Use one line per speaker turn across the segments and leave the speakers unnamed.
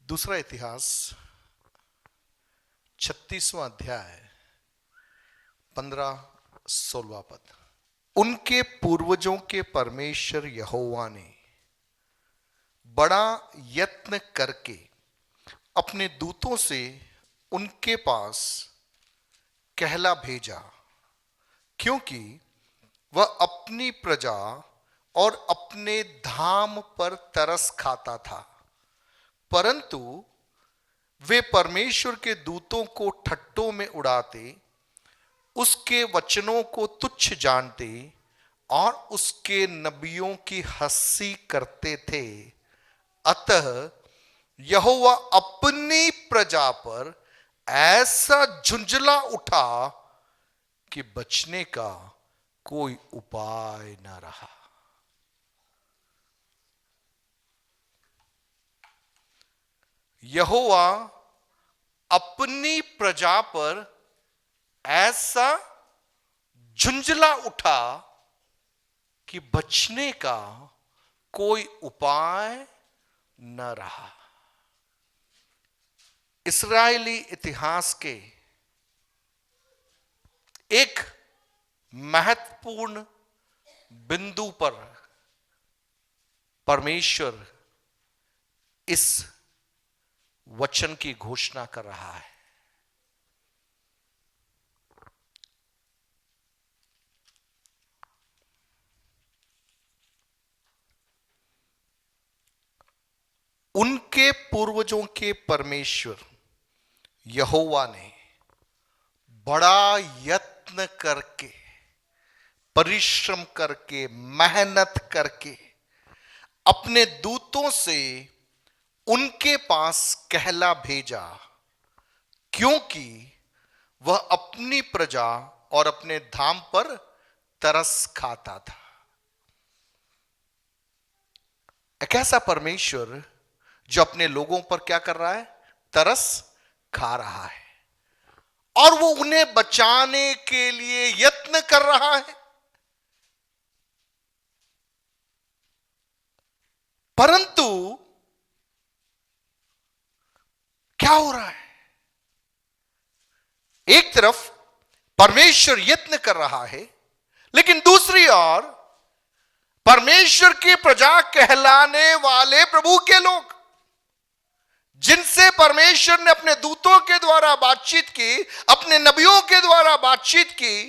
दूसरा इतिहास 36वां अध्याय 15-16 पद। उनके पूर्वजों के परमेश्वर यहोवा ने बड़ा यत्न करके अपने दूतों से उनके पास कहला भेजा, क्योंकि वह अपनी प्रजा और अपने धाम पर तरस खाता था। परंतु वे परमेश्वर के दूतों को ठट्टों में उड़ाते, उसके वचनों को तुच्छ जानते और उसके नबियों की हंसी करते थे। अतः यहोवा अपनी प्रजा पर ऐसा झुंझला उठा कि बचने का कोई उपाय न रहा। यहोवा अपनी प्रजा पर ऐसा झुंझला उठा कि बचने का कोई उपाय न रहा। इस्राएली इतिहास के एक महत्वपूर्ण बिंदु पर परमेश्वर इस वचन की घोषणा कर रहा है। उनके पूर्वजों के परमेश्वर यहोवा ने बड़ा यत्न करके, परिश्रम करके, मेहनत करके अपने दूतों से उनके पास कहला भेजा, क्योंकि वह अपनी प्रजा और अपने धाम पर तरस खाता था। एक ऐसा परमेश्वर जो अपने लोगों पर क्या कर रहा है? तरस खा रहा है, और वो उन्हें बचाने के लिए यत्न कर रहा है। परंतु क्या हो रहा है? एक तरफ परमेश्वर यत्न कर रहा है, लेकिन दूसरी ओर परमेश्वर की प्रजा कहलाने वाले प्रभु के लोग, जिनसे परमेश्वर ने अपने दूतों के द्वारा बातचीत की, अपने नबियों के द्वारा बातचीत की,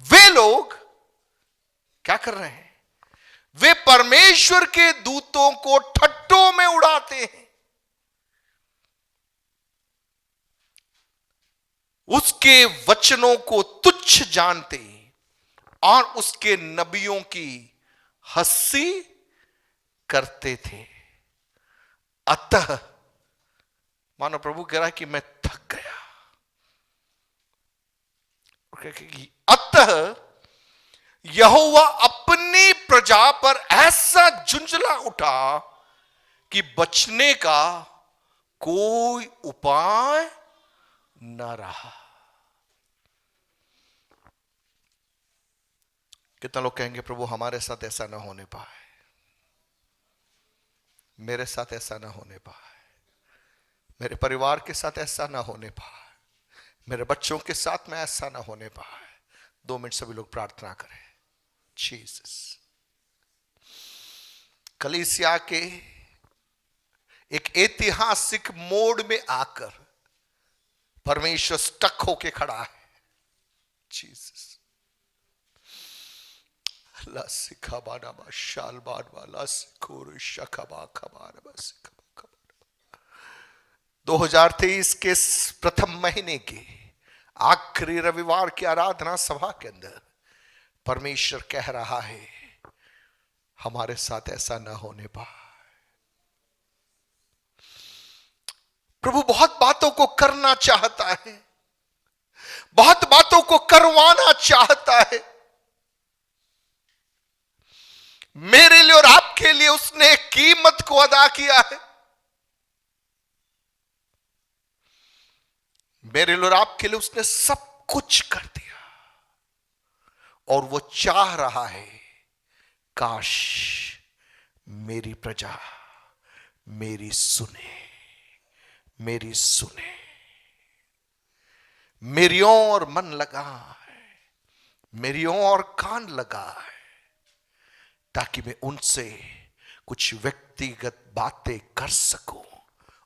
वे लोग क्या कर रहे हैं? वे परमेश्वर के दूतों को ठट्टों में उड़ाते हैं, उसके वचनों को तुच्छ जानते और उसके नबियों की हंसी करते थे। अतः मानो प्रभु कह रहा है कि मैं थक गया। अतः यहोवा अपनी प्रजा पर ऐसा झुंझला उठा कि बचने का कोई उपाय न रहा। कितना लोग कहेंगे प्रभु हमारे साथ ऐसा ना होने पाए, मेरे साथ ऐसा ना होने पाए, मेरे परिवार के साथ ऐसा ना होने पाए, मेरे बच्चों के साथ में ऐसा ना होने पाए। 2 मिनट सभी लोग प्रार्थना करें। जीसस, कलीसिया के एक ऐतिहासिक मोड़ में आकर परमेश्वर स्टक होके खड़ा है। जीसस, ला सिखा बाना बा शाल बाद वाला सिखोर शखबा खबार बस 2023 के प्रथम महीने के आखिरी रविवार की आराधना सभा के अंदर परमेश्वर कह रहा है हमारे साथ ऐसा ना होने पाए। प्रभु बहुत बातों को करना चाहता है, बहुत बातों को करवाना चाहता है। मेरे लिए और आपके लिए उसने कीमत को अदा किया है। मेरे लिए और आपके लिए उसने सब कुछ कर दिया, और वो चाह रहा है काश मेरी प्रजा, मेरी सुने, मेरी सुने। मेरी ओर मन लगा है, मेरी ओर कान लगा है, ताकि मैं उनसे कुछ व्यक्तिगत बातें कर सकूं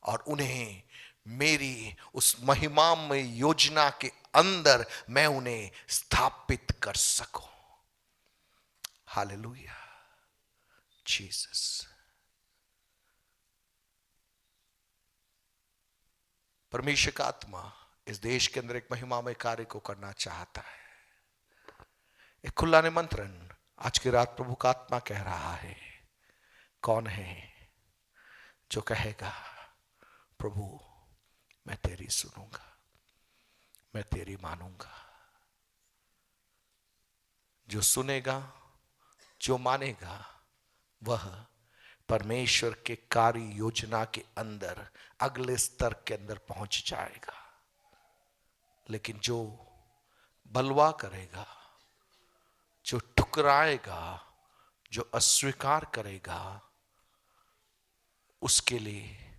और उन्हें मेरी उस महिमामय योजना के अंदर मैं उन्हें स्थापित कर सकूं। Hallelujah, Jesus. परमेश्वर का आत्मा इस देश के अंदर एक महिमामय कार्य को करना चाहता है। एक खुला निमंत्रण आज की रात प्रभु का आत्मा कह रहा है। कौन है जो कहेगा, प्रभु मैं तेरी सुनूंगा, मैं तेरी मानूंगा। जो सुनेगा, जो मानेगा, वह परमेश्वर के कार्य योजना के अंदर अगले स्तर के अंदर पहुंच जाएगा। लेकिन जो बलवा करेगा, जो ठुकराएगा, जो अस्वीकार करेगा, उसके लिए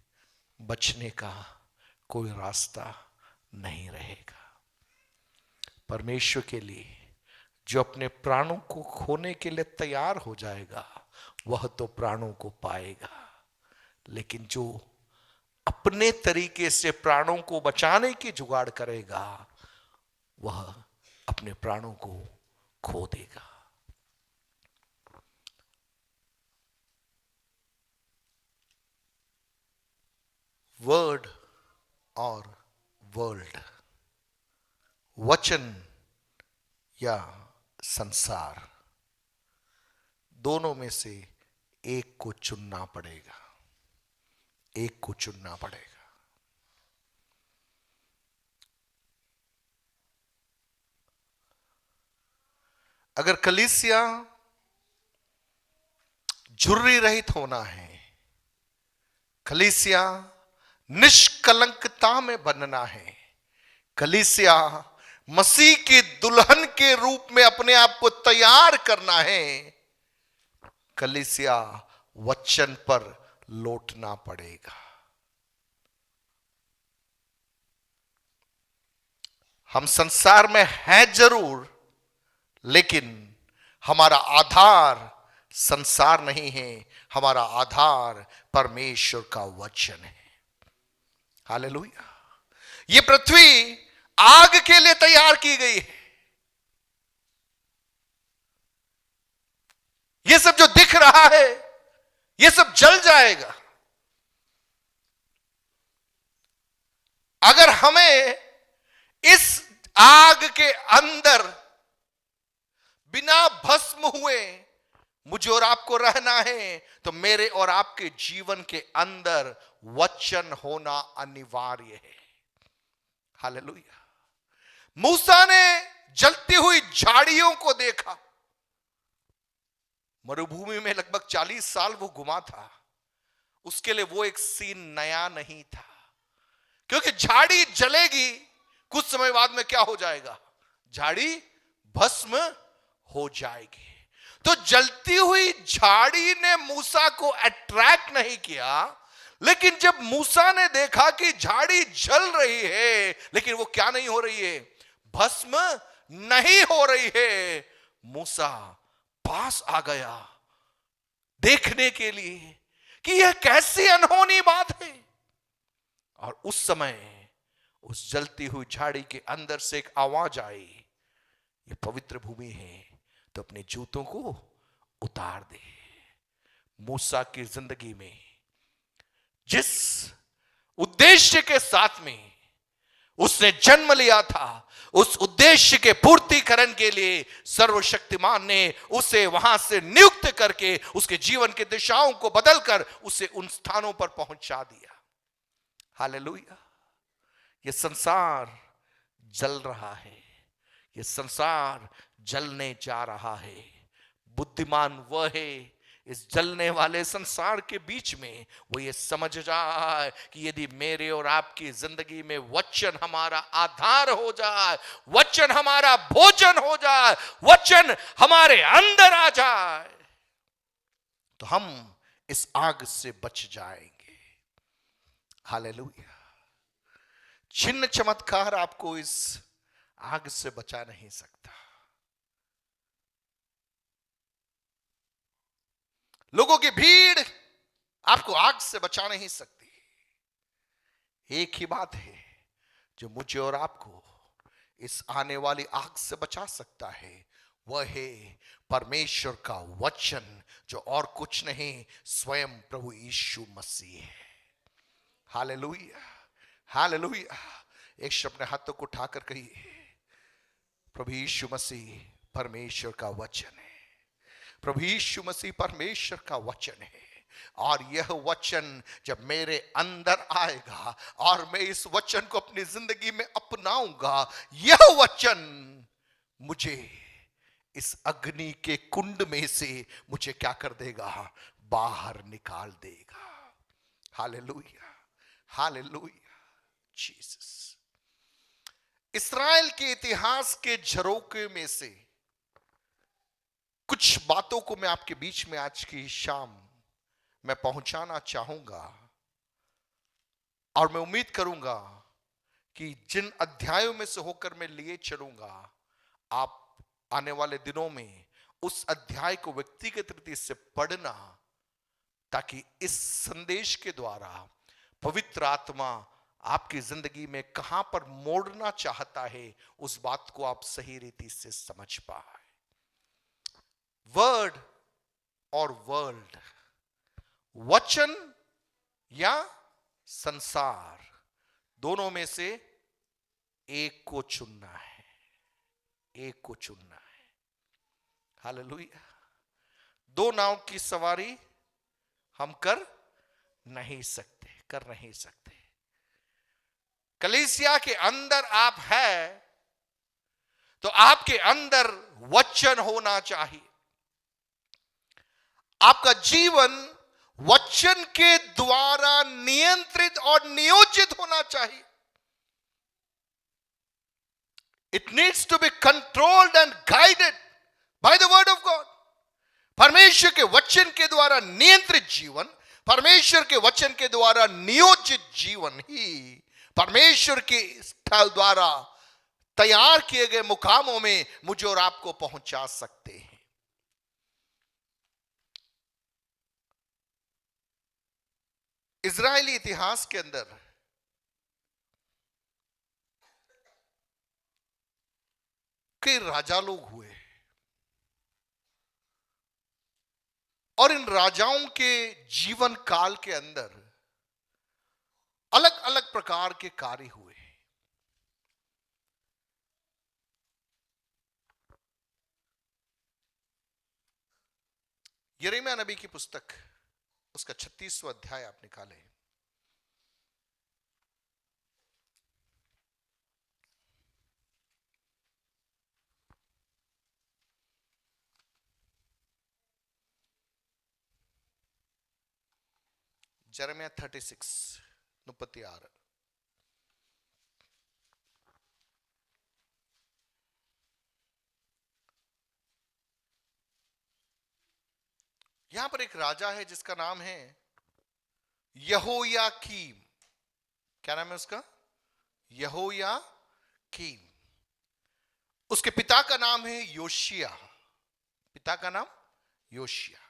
बचने का कोई रास्ता नहीं रहेगा। परमेश्वर के लिए जो अपने प्राणों को खोने के लिए तैयार हो जाएगा, वह तो प्राणों को पाएगा। लेकिन जो अपने तरीके से प्राणों को बचाने की जुगाड़ करेगा, वह अपने प्राणों को खो देगा। वर्ड और वर्ल्ड, वचन या संसार, दोनों में से एक को चुनना पड़ेगा, एक को चुनना पड़ेगा। अगर कलीसिया झुर्री रहित होना है, कलीसिया निष्कलंकता में बनना है, कलीसिया मसीह की दुल्हन के रूप में अपने आप को तैयार करना है, कलीसिया वचन पर लौटना पड़ेगा। हम संसार में हैं जरूर, लेकिन हमारा आधार संसार नहीं है, हमारा आधार परमेश्वर का वचन है। हालेलुया। ये पृथ्वी आग के लिए तैयार की गई है। ये सब जो दिख रहा है, ये सब जल जाएगा। अगर हमें इस आग के अंदर बिना भस्म हुए मुझे और आपको रहना है, तो मेरे और आपके जीवन के अंदर वचन होना अनिवार्य है। हालेलुया। मूसा ने जलती हुई झाड़ियों को देखा। मरुभूमि में लगभग 40 साल वो घुमा था। उसके लिए वो एक सीन नया नहीं था, क्योंकि झाड़ी जलेगी, कुछ समय बाद में क्या हो जाएगा? झाड़ी भस्म हो जाएगी। तो जलती हुई झाड़ी ने मूसा को अट्रैक्ट नहीं किया, लेकिन जब मूसा ने देखा कि झाड़ी जल रही है लेकिन वो क्या नहीं हो रही है? भस्म नहीं हो रही है, मूसा पास आ गया देखने के लिए कि यह कैसी अनहोनी बात है। और उस समय उस जलती हुई झाड़ी के अंदर से एक आवाज आई, ये पवित्र भूमि है, तो अपने जूतों को उतार दे। मूसा की जिंदगी में जिस उद्देश्य के साथ में उसने जन्म लिया था, उस उद्देश्य के पूर्तिकरण के लिए सर्वशक्तिमान ने उसे वहां से नियुक्त करके उसके जीवन की दिशाओं को बदलकर उसे उन स्थानों पर पहुंचा दिया। हालेलुया। ये संसार जल रहा है, ये संसार जलने जा रहा है। बुद्धिमान वह है इस जलने वाले संसार के बीच में वो ये समझ जाए कि यदि मेरे और आपकी जिंदगी में वचन हमारा आधार हो जाए, वचन हमारा भोजन हो जाए, वचन हमारे अंदर आ जाए, तो हम इस आग से बच जाएंगे। हालेलुया। चिन्ह चमत्कार आपको इस आग से बचा नहीं सकता। लोगों की भीड़ आपको आग से बचा नहीं सकती। एक ही बात है जो मुझे और आपको इस आने वाली आग से बचा सकता है, वह है परमेश्वर का वचन, जो और कुछ नहीं, स्वयं प्रभु यीशु मसीह है। Hallelujah, hallelujah. एक शब्द अपने हाथों को उठाकर कहिए, प्रभु यीशु मसीह परमेश्वर का वचन है। प्रभु यीशु मसीह परमेश्वर का वचन है। और यह वचन जब मेरे अंदर आएगा और मैं इस वचन को अपनी जिंदगी में अपनाऊंगा, यह वचन मुझे इस अग्नि के कुंड में से मुझे क्या कर देगा, बाहर निकाल देगा। Hallelujah, hallelujah, Jesus. इस्राएल के इतिहास के झरोखे में से कुछ बातों को मैं आपके बीच में आज की शाम मैं पहुंचाना चाहूंगा, और मैं उम्मीद करूंगा कि जिन अध्यायों में से होकर मैं लिए चलूंगा, आप आने वाले दिनों में उस अध्याय को व्यक्तिगत रीति से पढ़ना, ताकि इस संदेश के द्वारा पवित्र आत्मा आपकी जिंदगी में कहां पर मोड़ना चाहता है, उस बात को आप सही रीति से समझ पाए। वर्ड और वर्ल्ड, वचन या संसार, दोनों में से एक को चुनना है, एक को चुनना है। हालेलुया। दो नाव की सवारी हम कर नहीं सकते। कलीसिया के अंदर आप है तो आपके अंदर वचन होना चाहिए। आपका जीवन वचन के द्वारा नियंत्रित और नियोजित होना चाहिए। It needs to be controlled and guided by the word of God. परमेश्वर के वचन के द्वारा नियंत्रित जीवन, परमेश्वर के वचन के द्वारा नियोजित जीवन ही परमेश्वर के स्थल द्वारा तैयार किए गए मुकामों में मुझे और आपको पहुंचा सकते हैं। इजरायली इतिहास के अंदर कई राजा लोग हुए, और इन राजाओं के जीवन काल के अंदर अलग अलग प्रकार के कार्य हुए। यिर्मयाह नबी की पुस्तक, उसका 36वां अध्याय आप निकालें। यिर्मयाह 36 36। यहां पर एक राजा है जिसका नाम है यहोयाकीम। क्या नाम है उसका? यहोयाकीम। उसके पिता का नाम है योशिया। पिता का नाम योशिया।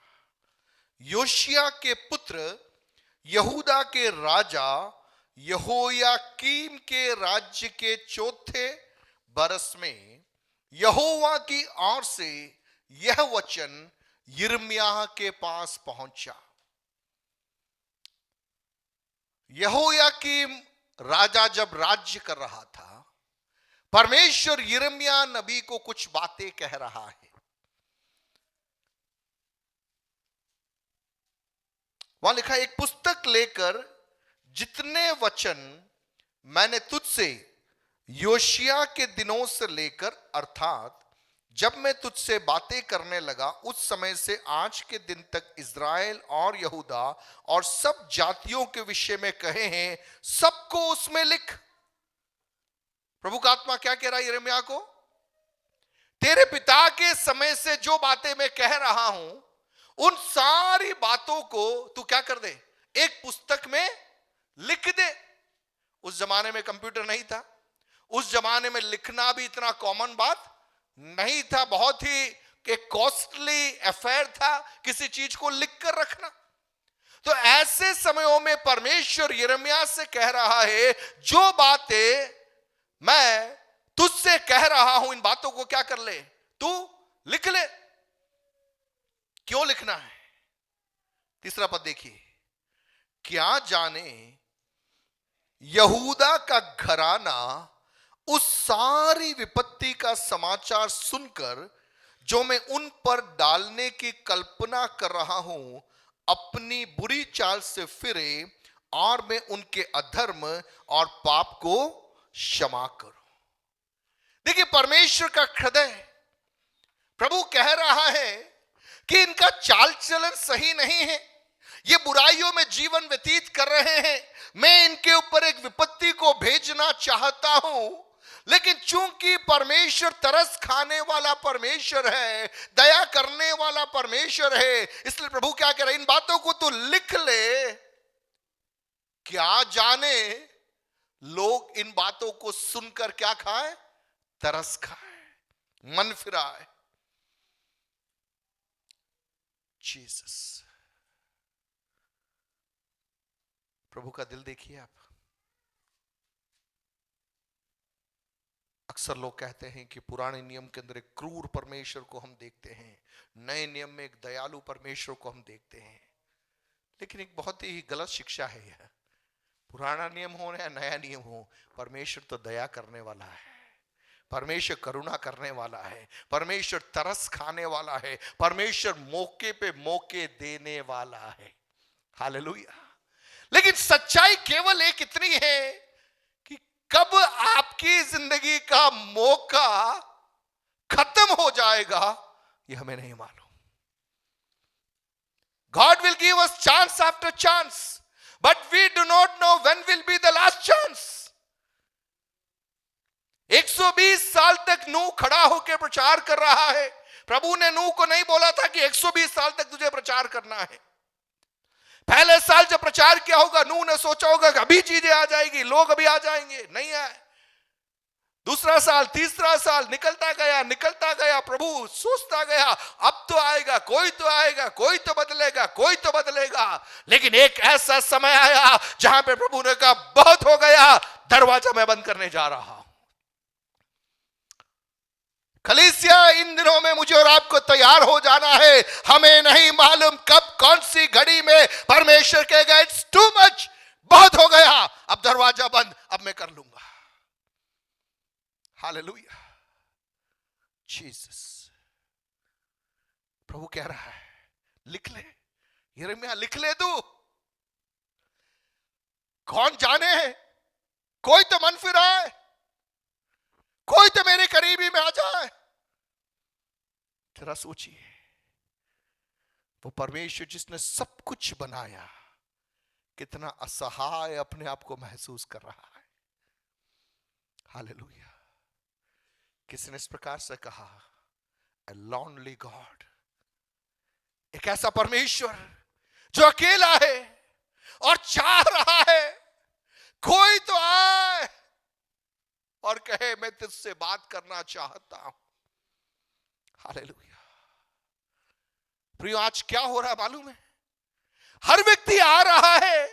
योशिया के पुत्र यहूदा के राजा यहोयाकीम के राज्य के चौथे बरस में यहोवा की ओर से यह वचन यिर्मयाह के पास पहुंचा। यहोयाकीम राजा जब राज्य कर रहा था, परमेश्वर यिर्मयाह नबी को कुछ बातें कह रहा है। वहां लिखा, एक पुस्तक लेकर जितने वचन मैंने तुझसे योशिया के दिनों से लेकर, अर्थात जब मैं तुझसे बातें करने लगा उस समय से आज के दिन तक इज़राइल और यहूदा और सब जातियों के विषय में कहे हैं, सबको उसमें लिख। प्रभु का आत्मा क्या कह रहा है यिर्मयाह को? तेरे पिता के समय से जो बातें मैं कह रहा हूं, उन सारी बातों को तू क्या कर दे, एक पुस्तक में लिख दे। उस जमाने में कंप्यूटर नहीं था, उस जमाने में लिखना भी इतना कॉमन बात नहीं था, बहुत ही एक कॉस्टली अफेयर था किसी चीज को लिख कर रखना। तो ऐसे समयों में परमेश्वर यिर्मयाह से कह रहा है, जो बातें मैं तुझसे कह रहा हूं इन बातों को क्या कर ले, तू लिख ले। क्यों लिखना है? तीसरा पद देखिए, क्या जाने यहूदा का घराना उस सारी विपत्ति का समाचार सुनकर जो मैं उन पर डालने की कल्पना कर रहा हूं, अपनी बुरी चाल से फिरे और मैं उनके अधर्म और पाप को क्षमा करूं। देखिए, परमेश्वर का हृदय, प्रभु कह रहा है कि इनका चाल चलन सही नहीं है, ये बुराइयों में जीवन व्यतीत कर रहे हैं। मैं इनके ऊपर एक विपत्ति को भेजना चाहता हूं, लेकिन चूंकि परमेश्वर तरस खाने वाला परमेश्वर है, दया करने वाला परमेश्वर है, इसलिए प्रभु क्या कह रहा है, इन बातों को तू लिख ले। क्या जाने लोग इन बातों को सुनकर क्या खाए, तरस खाए, मन फिराए। जीसस, प्रभु का दिल देखिए आप। अक्सर लोग कहते हैं कि पुराने नियम के अंदर एक क्रूर परमेश्वर को हम देखते हैं, नए नियम में एक दयालु परमेश्वर को हम देखते हैं, लेकिन एक बहुत ही गलत शिक्षा है यह। पुराना नियम हो या नया नियम हो, परमेश्वर तो दया करने वाला है, परमेश्वर करुणा करने वाला है, परमेश्वर तरस खाने वाला है, परमेश्वर मौके पे मौके देने वाला है। हालेलुया। लेकिन सच्चाई केवल एक इतनी है कि कब आपकी जिंदगी का मौका खत्म हो जाएगा यह हमें नहीं मालूम। God will give us chance after chance, but we do not know when will be the last chance. 120 साल तक नूह खड़ा होकर प्रचार कर रहा है। प्रभु ने नूह को नहीं बोला था कि 120 साल तक तुझे प्रचार करना है। पहले साल जब प्रचार किया होगा, नूह ने सोचा होगा कि अभी चीजें आ जाएगी, लोग अभी आ जाएंगे, नहीं आए। दूसरा साल, तीसरा साल निकलता गया, प्रभु सोचता गया अब तो आएगा, कोई तो आएगा, कोई तो बदलेगा, कोई तो बदलेगा। लेकिन एक ऐसा समय आया जहां पे प्रभु ने कहा बहुत हो गया, दरवाजा मैं बंद करने जा रहा हूं। कलीसिया, इन दिनों में मुझे और आपको तैयार हो जाना है। हमें नहीं मालूम कब, कौन सी घड़ी में परमेश्वर कहेगा इट्स टू मच, बहुत हो गया, अब दरवाजा बंद, अब मैं कर लूंगा। Hallelujah, Jesus. प्रभु कह रहा है लिख ले, यिर्मयाह लिख ले तू। कौन जाने, कोई तो मन फिराए, कोई तो मेरे करीबी में आ जाए। जरा सोचिए, वो परमेश्वर जिसने सब कुछ बनाया, कितना असहाय अपने आप को महसूस कर रहा है। हालेलुया। किसी ने इस प्रकार से कहा, ए लॉनली गॉड, एक ऐसा परमेश्वर जो अकेला है और चाह रहा है कोई तो आए और कहे मैं तुझसे बात करना चाहता हूं। हालेलुया। प्रियो, आज क्या हो रहा है मालूम है? हर व्यक्ति आ रहा है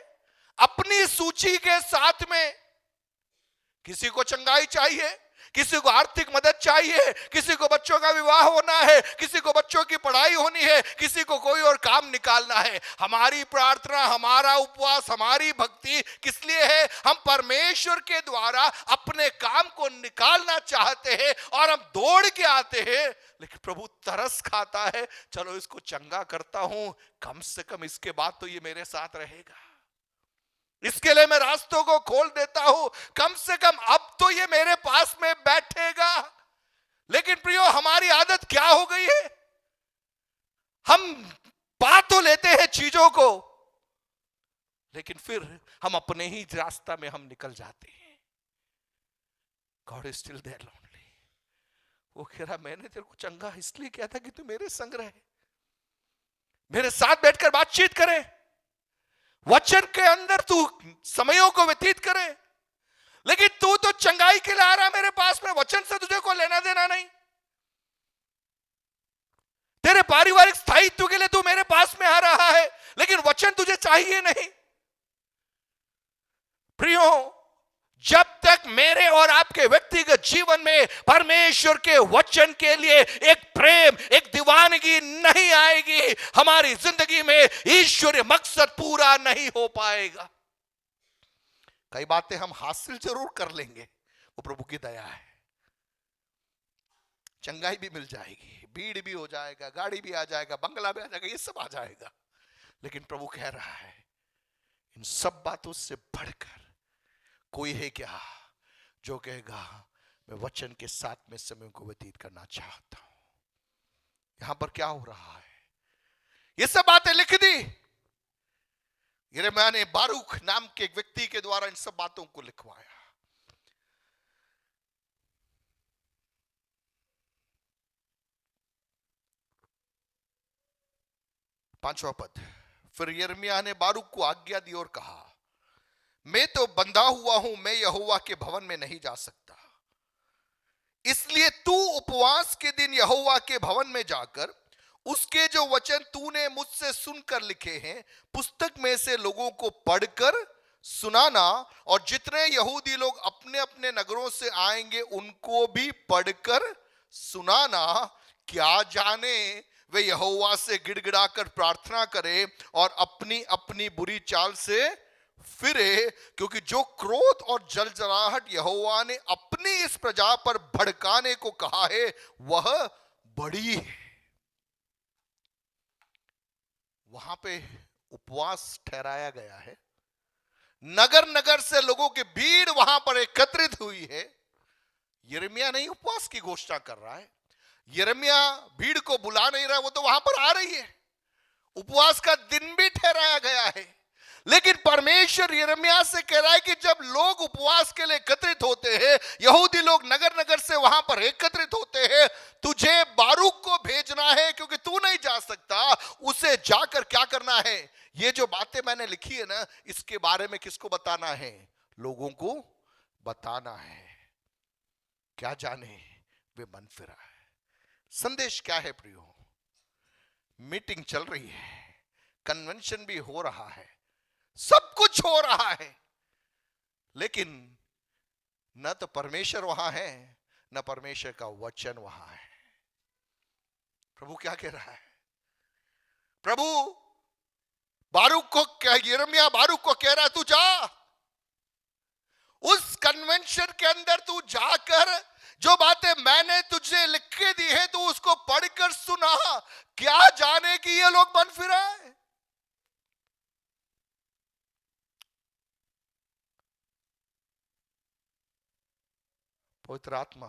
अपनी सूची के साथ में। किसी को चंगाई चाहिए, किसी को आर्थिक मदद चाहिए, किसी को बच्चों का विवाह होना है, किसी को बच्चों की पढ़ाई होनी है, किसी को कोई और काम निकालना है। हमारी प्रार्थना, हमारा उपवास, हमारी भक्ति किस लिए है? हम परमेश्वर के द्वारा अपने काम को निकालना चाहते हैं और हम दौड़ के आते हैं, लेकिन प्रभु तरस खाता है, चलो इसको चंगा करता हूं, कम से कम इसके बाद तो ये मेरे साथ रहेगा, इसके लिए मैं रास्तों को खोल देता हूं, कम से कम अब तो ये मेरे पास में बैठेगा। लेकिन प्रियो, हमारी आदत क्या हो गई है? हम पा तो लेते हैं चीजों को, लेकिन फिर हम अपने ही रास्ता में हम निकल जाते हैं। God is still there lonely. वो कह रहा, मैंने तेरे को चंगा इसलिए किया था कि तू मेरे संग रहे, मेरे साथ बैठकर बातचीत करे। वचन के अंदर तू समयों को व्यतीत करे, लेकिन तू तो चंगाई के लिए आ रहा है मेरे पास में, वचन से तुझे को लेना देना नहीं। तेरे पारिवारिक स्थायित्व के लिए तू मेरे पास में आ रहा है, लेकिन वचन तुझे चाहिए नहीं। प्रियो, जब तक मेरे और आपके व्यक्तिगत जीवन में परमेश्वर के वचन के लिए एक प्रेम, एक दीवानगी नहीं आएगी, हमारी जिंदगी में ईश्वरीय मकसद पूरा नहीं हो पाएगा। कई बातें हम हासिल जरूर कर लेंगे, वो प्रभु की दया है। चंगाई भी मिल जाएगी, भीड़ भी हो जाएगा, गाड़ी भी आ जाएगा, बंगला भी आ जाएगा, ये सब आ जाएगा, लेकिन प्रभु कह रहा है इन सब बातों से बढ़कर कोई है क्या जो कहेगा मैं वचन के साथ में समय को व्यतीत करना चाहता हूं। यहां पर क्या हो रहा है, ये सब बातें लिख दी यिर्मयाह ने बारूक नाम के एक व्यक्ति के द्वारा, इन सब बातों को लिखवाया। पांचवा पद, फिर यिर्मयाह ने बारूक को आज्ञा दी और कहा मैं तो बंधा हुआ हूं, मैं यहोवा के भवन में नहीं जा सकता, इसलिए तू उपवास के दिन यहोवा के भवन में जाकर उसके जो वचन तूने मुझसे सुनकर लिखे हैं पुस्तक में से लोगों को पढ़कर सुनाना, और जितने यहूदी लोग अपने अपने नगरों से आएंगे उनको भी पढ़कर सुनाना, क्या जाने वे यहोवा से गिड़गिड़ाकर प्रार्थना करें और अपनी अपनी बुरी चाल से फिरे, क्योंकि जो क्रोध और जलजलाहट यहोवा ने अपनी इस प्रजा पर भड़काने को कहा है वह बड़ी है। वहां पे उपवास ठहराया गया है, नगर नगर से लोगों की भीड़ वहां पर एकत्रित हुई है। यिर्मयाह नहीं उपवास की घोषणा कर रहा है, यिर्मयाह भीड़ को बुला नहीं रहा, वो तो वहां पर आ रही है। उपवास का दिन भी ठहराया गया है, लेकिन परमेश्वर यिर्मयाह से कह रहा है कि जब लोग उपवास के लिए एकत्रित होते हैं, यहूदी लोग नगर नगर से वहां पर एकत्रित होते हैं, तुझे बारूक को भेजना है, क्योंकि तू नहीं जा सकता, उसे जाकर क्या करना है, ये जो बातें मैंने लिखी है ना, इसके बारे में किसको बताना है, लोगों को बताना है, क्या जाने वे मन फिरा है। संदेश क्या है प्रियो, मीटिंग चल रही है, कन्वेंशन भी हो रहा है, सब कुछ हो रहा है, लेकिन न तो परमेश्वर वहां है, न परमेश्वर का वचन वहां है। प्रभु क्या कह रहा है, प्रभु बारूक को, यिर्मयाह बारूक को कह रहा है तू जा, उस कन्वेंशन के अंदर तू जाकर जो बातें मैंने तुझे लिख के दी है तू उसको पढ़कर सुना, क्या जाने कि ये लोग मन फिराए। पवित्र आत्मा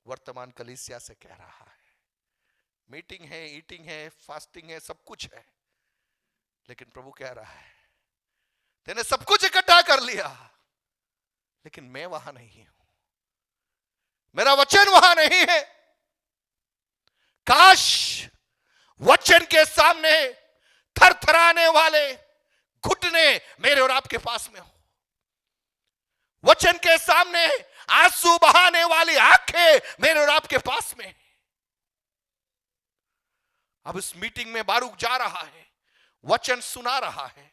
वर्तमान कलीसिया से कह रहा है, मीटिंग है, ईटिंग है, फास्टिंग है, सब कुछ है, लेकिन प्रभु कह रहा है तूने सब कुछ इकट्ठा कर लिया, लेकिन मैं वहां नहीं हूं, मेरा वचन वहां नहीं है। काश वचन के सामने थरथराने वाले घुटने मेरे और आपके पास में हो, वचन के सामने आंसू बहाने वाली आंखें मेरे और आपके पास में। अब इस मीटिंग में बारूक जा रहा है, वचन सुना रहा है,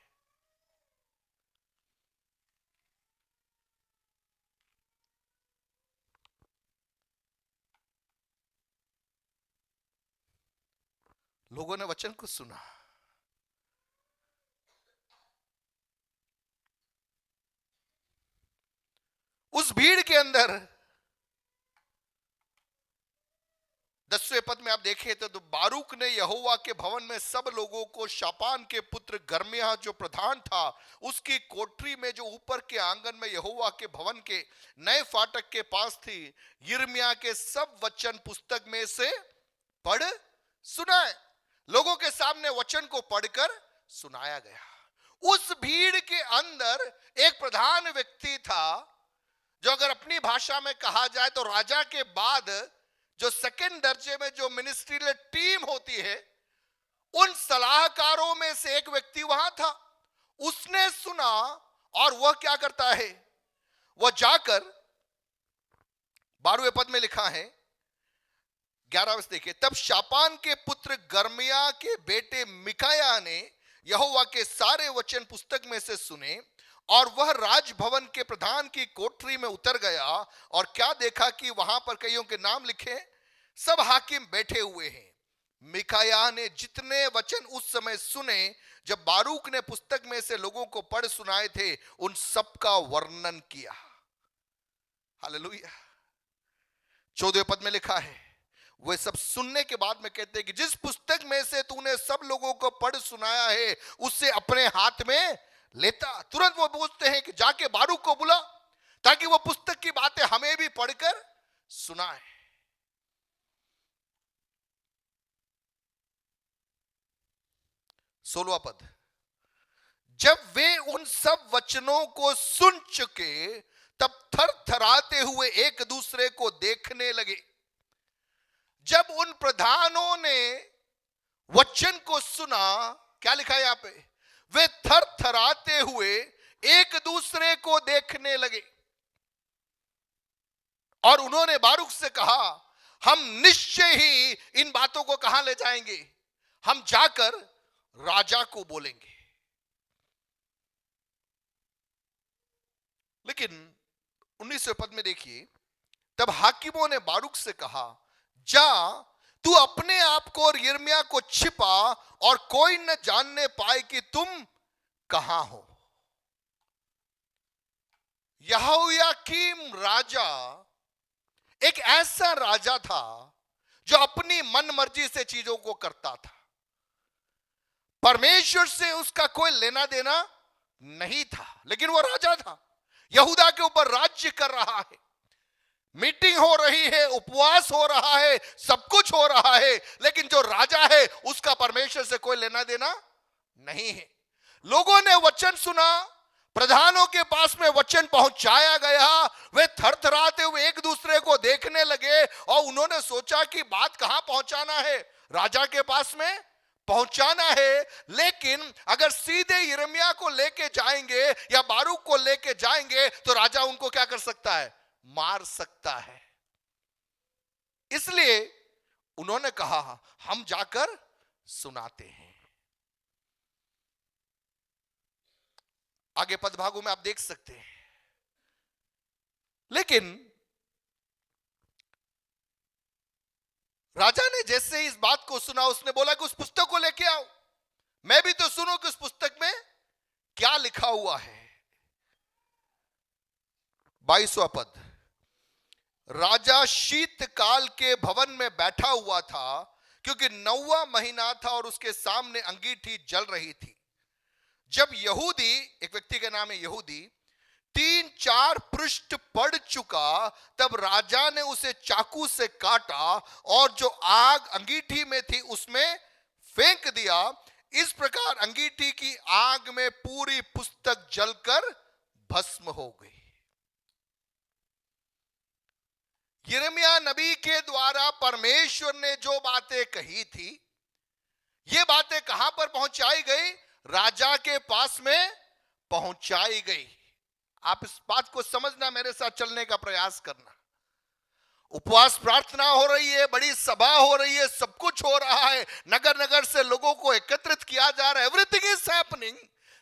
लोगों ने वचन को सुना, उस भीड़ के अंदर 10वें पद में आप देखें तो बारूक ने यहोवा के भवन में सब लोगों को शापान के पुत्र गर्मिया जो प्रधान था उसकी कोठरी में जो ऊपर के आंगन में यहोवा के भवन के नए फाटक के पास थी यिर्मयाह के सब वचन पुस्तक में से पढ़ सुनाए। लोगों के सामने वचन को पढ़कर सुनाया गया। उस भीड़ के अंदर एक प्रधान व्यक्ति था जो अगर अपनी भाषा में कहा जाए तो राजा के बाद जो सेकंड दर्जे में जो मिनिस्ट्रियल टीम होती है उन सलाहकारों में से एक व्यक्ति वहां था। उसने सुना और वह क्या करता है, वह जाकर 12वें पद में लिखा है 11 वर्ष देखिए, तब शापान के पुत्र गर्मिया के बेटे मिकाया ने यहोवा के सारे वचन पुस्तक में से सुने, और वह राजभवन के प्रधान की कोठरी में उतर गया, और क्या देखा कि वहां पर कईयों के नाम लिखे, सब हाकिम बैठे हुए हैं। मिकाया ने जितने वचन उस समय सुने जब बारूक ने पुस्तक में से लोगों को पढ़ सुनाए थे, उन सब का वर्णन किया। हालेलुया। 14वें पद में लिखा है, वे सब सुनने के बाद में कहते हैं कि जिस पुस्तक में से तूने सब लोगों को पढ़ सुनाया है उससे अपने हाथ में लेता। तुरंत वो पूछते हैं कि जाके बारूक को बुला ताकि वो पुस्तक की बातें हमें भी पढ़कर सुनाए। सोलहवां पद, जब वे उन सब वचनों को सुन चुके तब थर थराते हुए एक दूसरे को देखने लगे। जब उन प्रधानों ने वचन को सुना, क्या लिखा है यहां पे, वे थर थराते हुए एक दूसरे को देखने लगे और उन्होंने बारूक से कहा, हम निश्चय ही इन बातों को कहां ले जाएंगे, हम जाकर राजा को बोलेंगे। लेकिन 19वें पद में देखिए, तब हाकिमों ने बारूक से कहा, जा तू अपने आप को और यिर्मयाह को छिपा और कोई न जानने पाए कि तुम कहां हो। यहोयाकीम राजा एक ऐसा राजा था जो अपनी मन मर्जी से चीजों को करता था। परमेश्वर से उसका कोई लेना देना नहीं था, लेकिन वो राजा था, यहूदा के ऊपर राज्य कर रहा है। मीटिंग हो रही है, उपवास हो रहा है, सब कुछ हो रहा है, लेकिन जो राजा है उसका परमेश्वर से कोई लेना देना नहीं है। लोगों ने वचन सुना, प्रधानों के पास में वचन पहुंचाया गया, वे थरथराते हुए एक दूसरे को देखने लगे और उन्होंने सोचा कि बात कहां पहुंचाना है, राजा के पास में पहुंचाना है। लेकिन अगर सीधे यिर्मयाह को लेके जाएंगे या बारूक को लेके जाएंगे तो राजा उनको क्या कर सकता है, मार सकता है। इसलिए उन्होंने कहा, हम जाकर सुनाते हैं। आगे पदभागों में आप देख सकते हैं। लेकिन राजा ने जैसे इस बात को सुना, उसने बोला कि उस पुस्तक को लेके आओ, मैं भी तो सुनूं कि उस पुस्तक में क्या लिखा हुआ है। 22वां पद, राजा शीतकाल के भवन में बैठा हुआ था क्योंकि 9वां महीना था और उसके सामने अंगीठी जल रही थी। जब यहूदी, एक व्यक्ति का नाम है यहूदी, 3-4 पृष्ठ पढ़ चुका, तब राजा ने उसे चाकू से काटा और जो आग अंगीठी में थी उसमें फेंक दिया। इस प्रकार अंगीठी की आग में पूरी पुस्तक जलकर भस्म हो गई। यिर्मयाह नबी के द्वारा परमेश्वर ने जो बातें कही थी, ये बातें कहां पर पहुंचाई गई, राजा के पास में पहुंचाई गई। आप इस बात को समझना, मेरे साथ चलने का प्रयास करना। उपवास प्रार्थना हो रही है, बड़ी सभा हो रही है, सब कुछ हो रहा है, नगर नगर से लोगों को एकत्रित किया जा रहा है, एवरीथिंग इज हैपनिंग।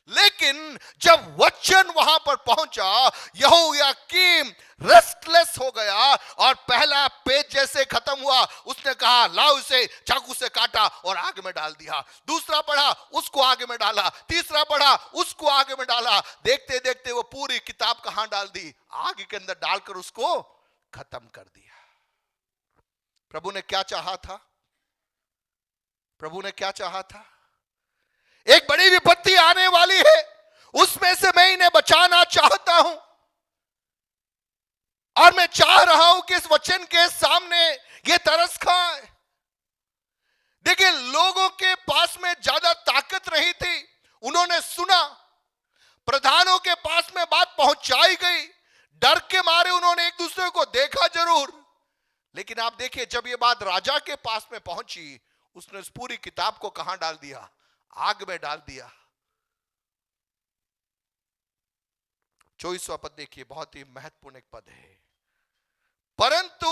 लेकिन जब वचन वहां पर पहुंचा, यहोयाकीम रेस्टलेस हो गया और पहला पेज जैसे खत्म हुआ, उसने कहा लाओ इसे, चाकू से काटा और आग में डाल दिया। दूसरा पढ़ा, उसको आग में डाला। तीसरा पढ़ा, उसको आग में डाला। देखते देखते वो पूरी किताब कहां डाल दी, आग के अंदर डालकर उसको खत्म कर दिया। प्रभु ने क्या चाहा था, प्रभु ने क्या चाहा था, एक बड़ी विपत्ति आने वाली है, उसमें से मैं इन्हें बचाना चाहता हूं और मैं चाह रहा हूं कि इस वचन के सामने ये तरस खाए। देखिए, लोगों के पास में ज्यादा ताकत नहीं थी, उन्होंने सुना, प्रधानों के पास में बात पहुंचाई गई, डर के मारे उन्होंने एक दूसरे को देखा जरूर, लेकिन आप देखिए जब ये बात राजा के पास में पहुंची, उसने उस पूरी किताब को कहां डाल दिया, आग में डाल दिया। 24वां पद देखिए, बहुत ही महत्वपूर्ण एक पद है। परंतु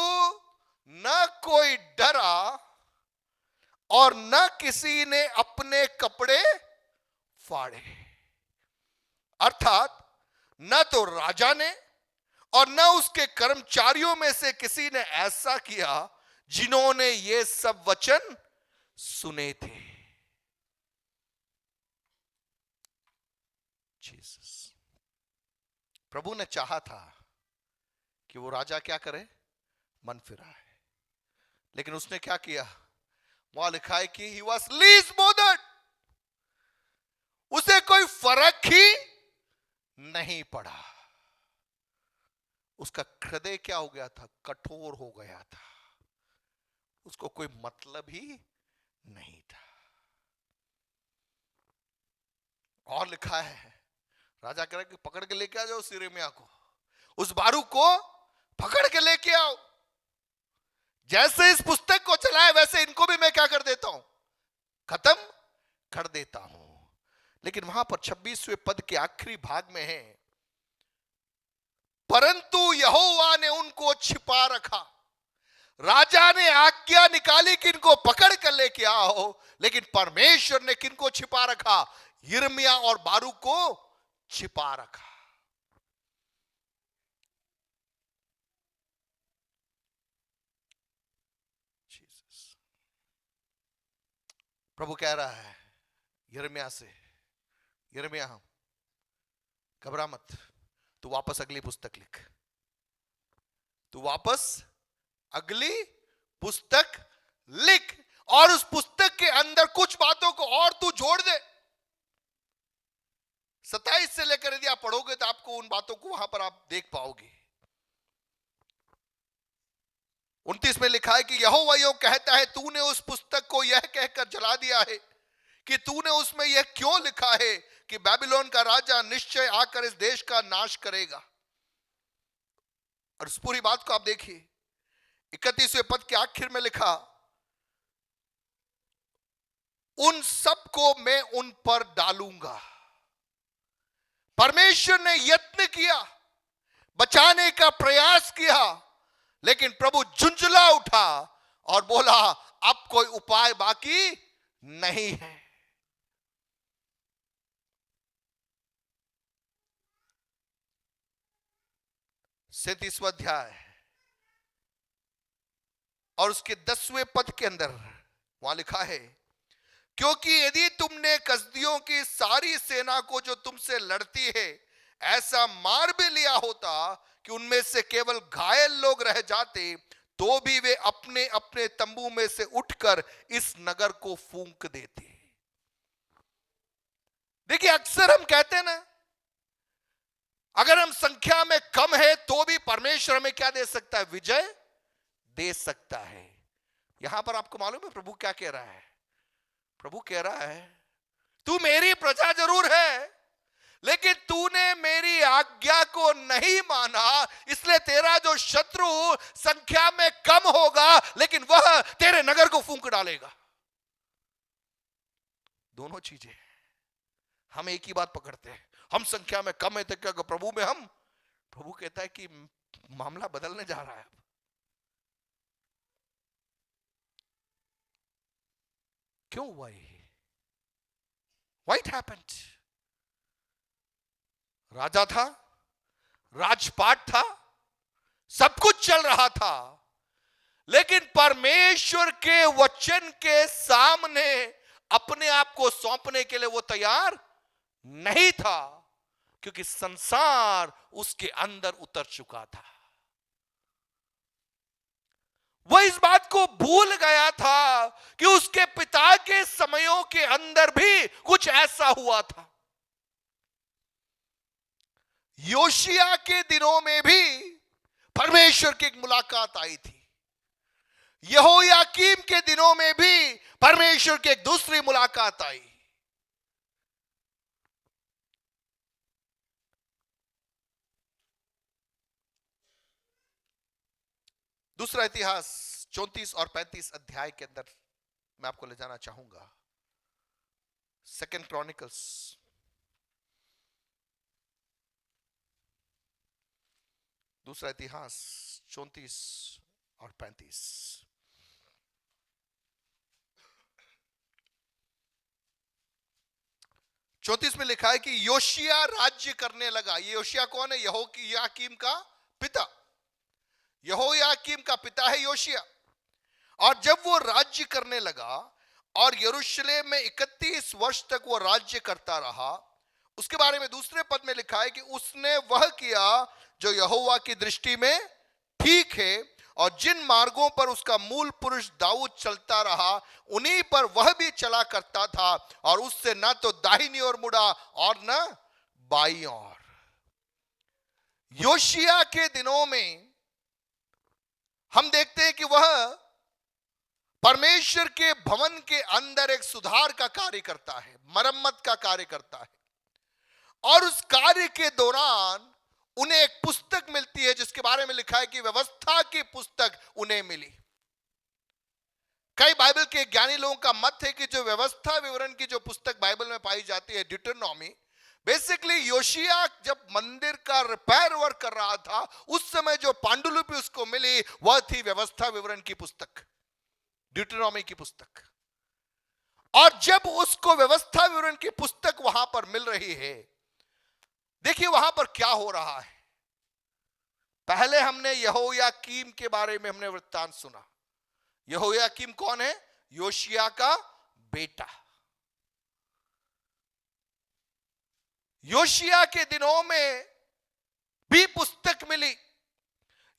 न कोई डरा और न किसी ने अपने कपड़े फाड़े। अर्थात न तो राजा ने और न उसके कर्मचारियों में से किसी ने ऐसा किया जिन्होंने ये सब वचन सुने थे। जीसस, प्रभु ने चाहा था कि वो राजा क्या करे, मन फिराए, लेकिन उसने क्या किया? वहां लिखा है कि ही वॉज लीस्ट बोदर्ड, उसे कोई फर्क ही नहीं पड़ा। उसका हृदय क्या हो गया था? कठोर हो गया था, उसको कोई मतलब ही नहीं था। और लिखा है, राजा कह रहा है कि पकड़ के लेके आ जाओ यिर्मयाह को, उस बारूक को पकड़ के लेके आओ। जैसे इस पुस्तक को चलाए वैसे इनको भी मैं क्या कर देता हूं, खत्म कर देता हूं। लेकिन वहां पर 26वें पद के आखिरी भाग में है, परंतु यहोवा ने उनको छिपा रखा। राजा ने आज्ञा निकाली कि इनको पकड़ कर लेके आओ, लेकिन परमेश्वर ने किनको छिपा रखा? यिर्मयाह और बारूक को छिपा रखा। प्रभु कह रहा है यिर्मयाह से, यिर्मयाह घबरा मत, तू वापस अगली पुस्तक लिख, तू वापस अगली पुस्तक लिख, और उस पुस्तक के अंदर कुछ बातों को और तू जोड़ दे। 27 से लेकर यदि आप पढ़ोगे तो आपको उन बातों को वहां पर आप देख पाओगे। 29 में लिखा है कि यहोवा यूं कहता है, तूने उस पुस्तक को यह कहकर जला दिया है कि तूने उसमें यह क्यों लिखा है कि बेबीलोन का राजा निश्चय आकर इस देश का नाश करेगा। और इस पूरी बात को आप देखिए, 31वें पद के आखिर में लिखा, उन सबको मैं उन पर डालूंगा। परमेश्वर ने यत्न किया, बचाने का प्रयास किया, लेकिन प्रभु झुंझला उठा और बोला अब कोई उपाय बाकी नहीं है। सैंतीसवां अध्याय और उसके 10वें पद के अंदर वहां लिखा है, क्योंकि यदि तुमने कसदियों की सारी सेना को जो तुमसे लड़ती है ऐसा मार भी लिया होता कि उनमें से केवल घायल लोग रह जाते, तो भी वे अपने अपने तंबू में से उठकर इस नगर को फूंक देते। देखिए, अक्सर हम कहते हैं ना, अगर हम संख्या में कम है तो भी परमेश्वर हमें क्या दे सकता है? विजय दे सकता है। यहां पर आपको मालूम है प्रभु क्या कह रहा है? प्रभु कह रहा है, तू मेरी प्रजा जरूर है, लेकिन तूने मेरी आज्ञा को नहीं माना, इसलिए तेरा जो शत्रु संख्या में कम होगा, लेकिन वह तेरे नगर को फूंक डालेगा। दोनों चीजें हम एक ही बात पकड़ते हैं, हम संख्या में कम है तो क्या प्रभु में हम, प्रभु कहता है कि मामला बदलने जा रहा है। क्यों हुआ ये? Why it happened? राजा था, राजपाट था, सब कुछ चल रहा था, लेकिन परमेश्वर के वचन के सामने अपने आप को सौंपने के लिए वो तैयार नहीं था, क्योंकि संसार उसके अंदर उतर चुका था। वह इस बात को भूल गया था कि उसके पिता के समयों के अंदर भी कुछ ऐसा हुआ था। योशिया के दिनों में भी परमेश्वर की एक मुलाकात आई थी, यहोयाकीम के दिनों में भी परमेश्वर की एक दूसरी मुलाकात आई। दूसरा इतिहास 34 और 35 अध्याय के अंदर मैं आपको ले जाना चाहूंगा। सेकंड क्रॉनिकल्स दूसरा इतिहास 34 और 35। 34 में लिखा है कि योशिया राज्य करने लगा। ये योशिया कौन है? यहोयाकीम का पिता। यहोयाकीम का पिता है योशिया। और जब वो राज्य करने लगा और यरूशलेम में 31 वर्ष तक वो राज्य करता रहा, उसके बारे में दूसरे पद में लिखा है कि उसने वह किया जो यहोवा की दृष्टि में ठीक है, और जिन मार्गों पर उसका मूल पुरुष दाऊद चलता रहा उन्हीं पर वह भी चला करता था, और उससे न तो दाहिनी ओर मुड़ा और न बाईं ओर। योशिया के दिनों में हम देखते हैं कि वह परमेश्वर के भवन के अंदर एक सुधार का कार्य करता है, मरम्मत का कार्य करता है। और उस कार्य के दौरान उन्हें एक पुस्तक मिलती है जिसके बारे में लिखा है कि व्यवस्था की पुस्तक उन्हें मिली। कई बाइबल के ज्ञानी लोगों का मत है कि जो व्यवस्था विवरण की जो पुस्तक बाइबल में पाई जाती है, ड्यूटेरोनॉमी, बेसिकली योशिया जब मंदिर का रिपेयर वर्क कर रहा था उस समय जो पांडुलिपि उसको मिली वह थी व्यवस्था विवरण की पुस्तक, ड्यूटेरोनॉमी की पुस्तक। और जब उसको व्यवस्था विवरण की पुस्तक वहां पर मिल रही है, देखिए वहां पर क्या हो रहा है। पहले हमने यहोयाकीम के बारे में हमने वृत्तांत सुना। यहोयाकीम कौन है? योशिया का बेटा। योशिया के दिनों में भी पुस्तक मिली।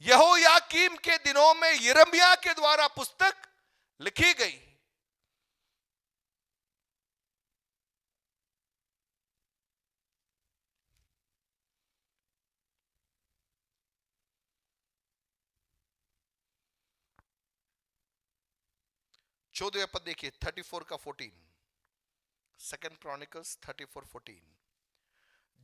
यहोयाकीम के दिनों में यिर्मयाह के द्वारा पुस्तक लिखी गई। चौदह पद देखिए, 34 का 14, सेकंड क्रॉनिकल्स 34:14।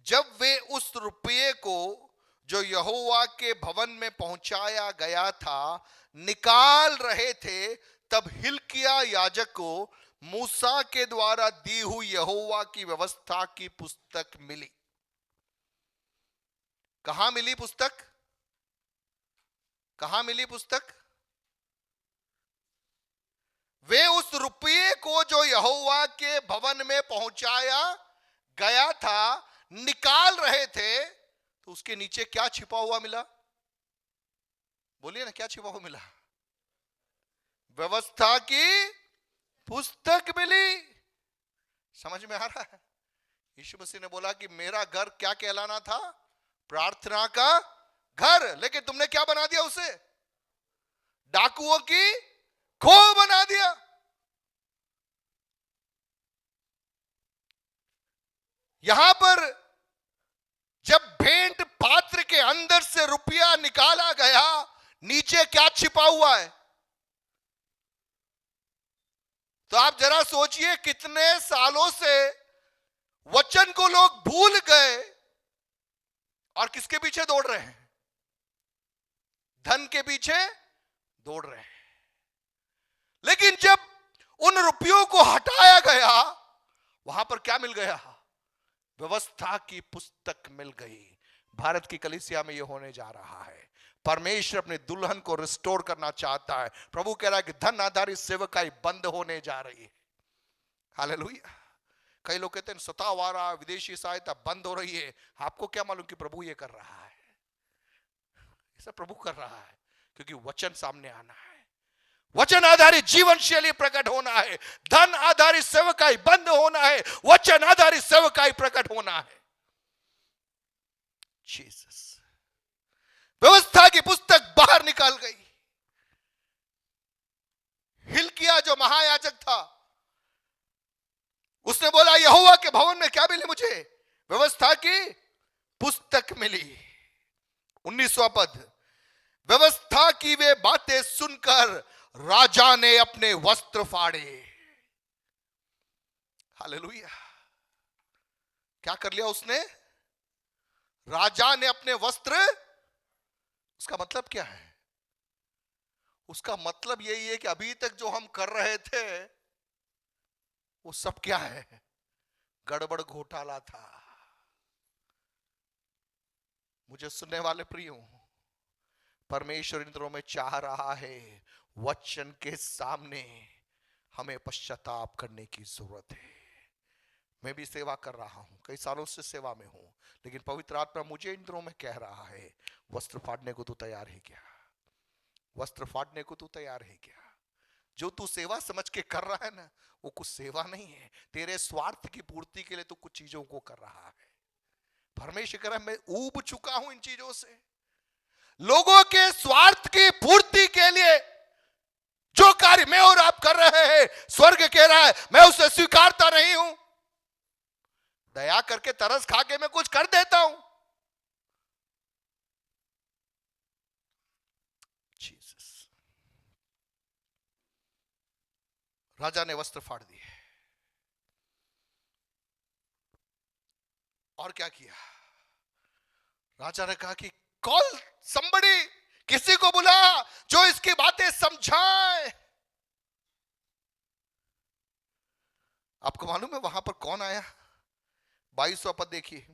जब वे उस रुपये को जो यहोवा के भवन में पहुंचाया गया था निकाल रहे थे, तब हिल्किय्याह याजक को मूसा के द्वारा दी हुई यहोवा की व्यवस्था की पुस्तक मिली। कहां मिली पुस्तक? कहां मिली पुस्तक? वे उस रुपये को जो यहोवा के भवन में पहुंचाया गया था निकाल रहे थे, तो उसके नीचे क्या छिपा हुआ मिला? बोलिए ना, क्या छिपा हुआ मिला? व्यवस्था की पुस्तक मिली। समझ में आ रहा है? यीशु मसीह ने बोला कि मेरा घर क्या कहलाना था? प्रार्थना का घर। लेकिन तुमने क्या बना दिया उसे? डाकुओं की खो बना दिया। यहां पर जब भेंट पात्र के अंदर से रुपया निकाला गया, नीचे क्या छिपा हुआ है? तो आप जरा सोचिए, कितने सालों से वचन को लोग भूल गए और किसके पीछे दौड़ रहे हैं? धन के पीछे दौड़ रहे हैं। लेकिन जब उन रुपयों को हटाया गया, वहां पर क्या मिल गया? व्यवस्था की पुस्तक मिल गई। भारत की कलीसिया में यह होने जा रहा है। परमेश्वर अपने दुल्हन को रिस्टोर करना चाहता है। प्रभु कह रहा है कि धन आधारित सेवकाई बंद होने जा रही है। हालेलुया। कई लोग कहते हैं सतावारा विदेशी सहायता बंद हो रही है। आपको क्या मालूम कि प्रभु ये कर रहा है? ऐसा प्रभु कर रहा है क्योंकि वचन सामने आना है। वचन आधारित जीवन शैली प्रकट होना है। धन आधारित सेवकाई बंद होना है। वचन आधारित सेवकाई प्रकट होना है। जीसस। व्यवस्था की पुस्तक बाहर निकाल गई। हिल्किय्याह जो महायाजक था, उसने बोला यहोवा के भवन में क्या मिली मुझे? व्यवस्था की पुस्तक मिली। 19वां पद, व्यवस्था की वे बातें सुनकर राजा ने अपने वस्त्र फाड़े। हालेलुया। क्या कर लिया उसने? राजा ने अपने वस्त्र। उसका मतलब क्या है? उसका मतलब यही है कि अभी तक जो हम कर रहे थे वो सब क्या है? गड़बड़ घोटाला था। मुझे सुनने वाले प्रियो, परमेश्वर इन दिनों में चाह रहा है, वचन के सामने हमें पश्चाताप करने की जरूरत है। मैं भी सेवा कर रहा हूं, कई सालों से सेवा में हूं, लेकिन पवित्र आत्मा मुझे इन दिनों में कह रहा है, वस्त्र फाड़ने को तू तैयार है क्या? वस्त्र फाड़ने को तू तैयार है क्या? जो तू सेवा समझ के कर रहा है ना, वो कुछ सेवा नहीं है, तेरे स्वार्थ की पूर्ति के लिए तू कुछ चीजों को कर रहा है। परमेश्वर कह रहा है, मैं ऊब चुका हूं इन चीजों से। लोगों के स्वार्थ की पूर्ति के लिए जो कार्य मैं और आप कर रहे हैं, स्वर्ग कह रहा है मैं उसे स्वीकारता नहीं हूं। दया करके तरस खा के मैं कुछ कर देता हूं। जीसस। राजा ने वस्त्र फाड़ दिए और क्या किया? राजा ने कहा कि कॉल somebody, किसी को बुला जो इसकी बातें समझाए। आपको मालूम है वहां पर कौन आया? 22वां पद देखिए।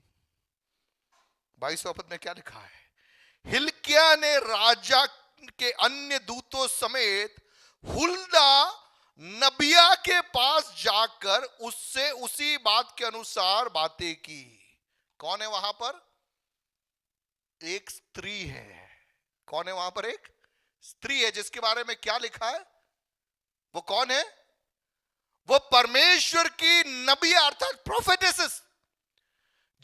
22वां पद में क्या लिखा है? हिल्किय्याह ने राजा के अन्य दूतों समेत हुल्दा नबिया के पास जाकर उससे उसी बात के अनुसार बातें की। कौन है वहां पर? एक स्त्री है। कौन है वहां पर? एक स्त्री है जिसके बारे में क्या लिखा है? वो कौन है? वो परमेश्वर की नबी अर्थात प्रोफेटेसिस,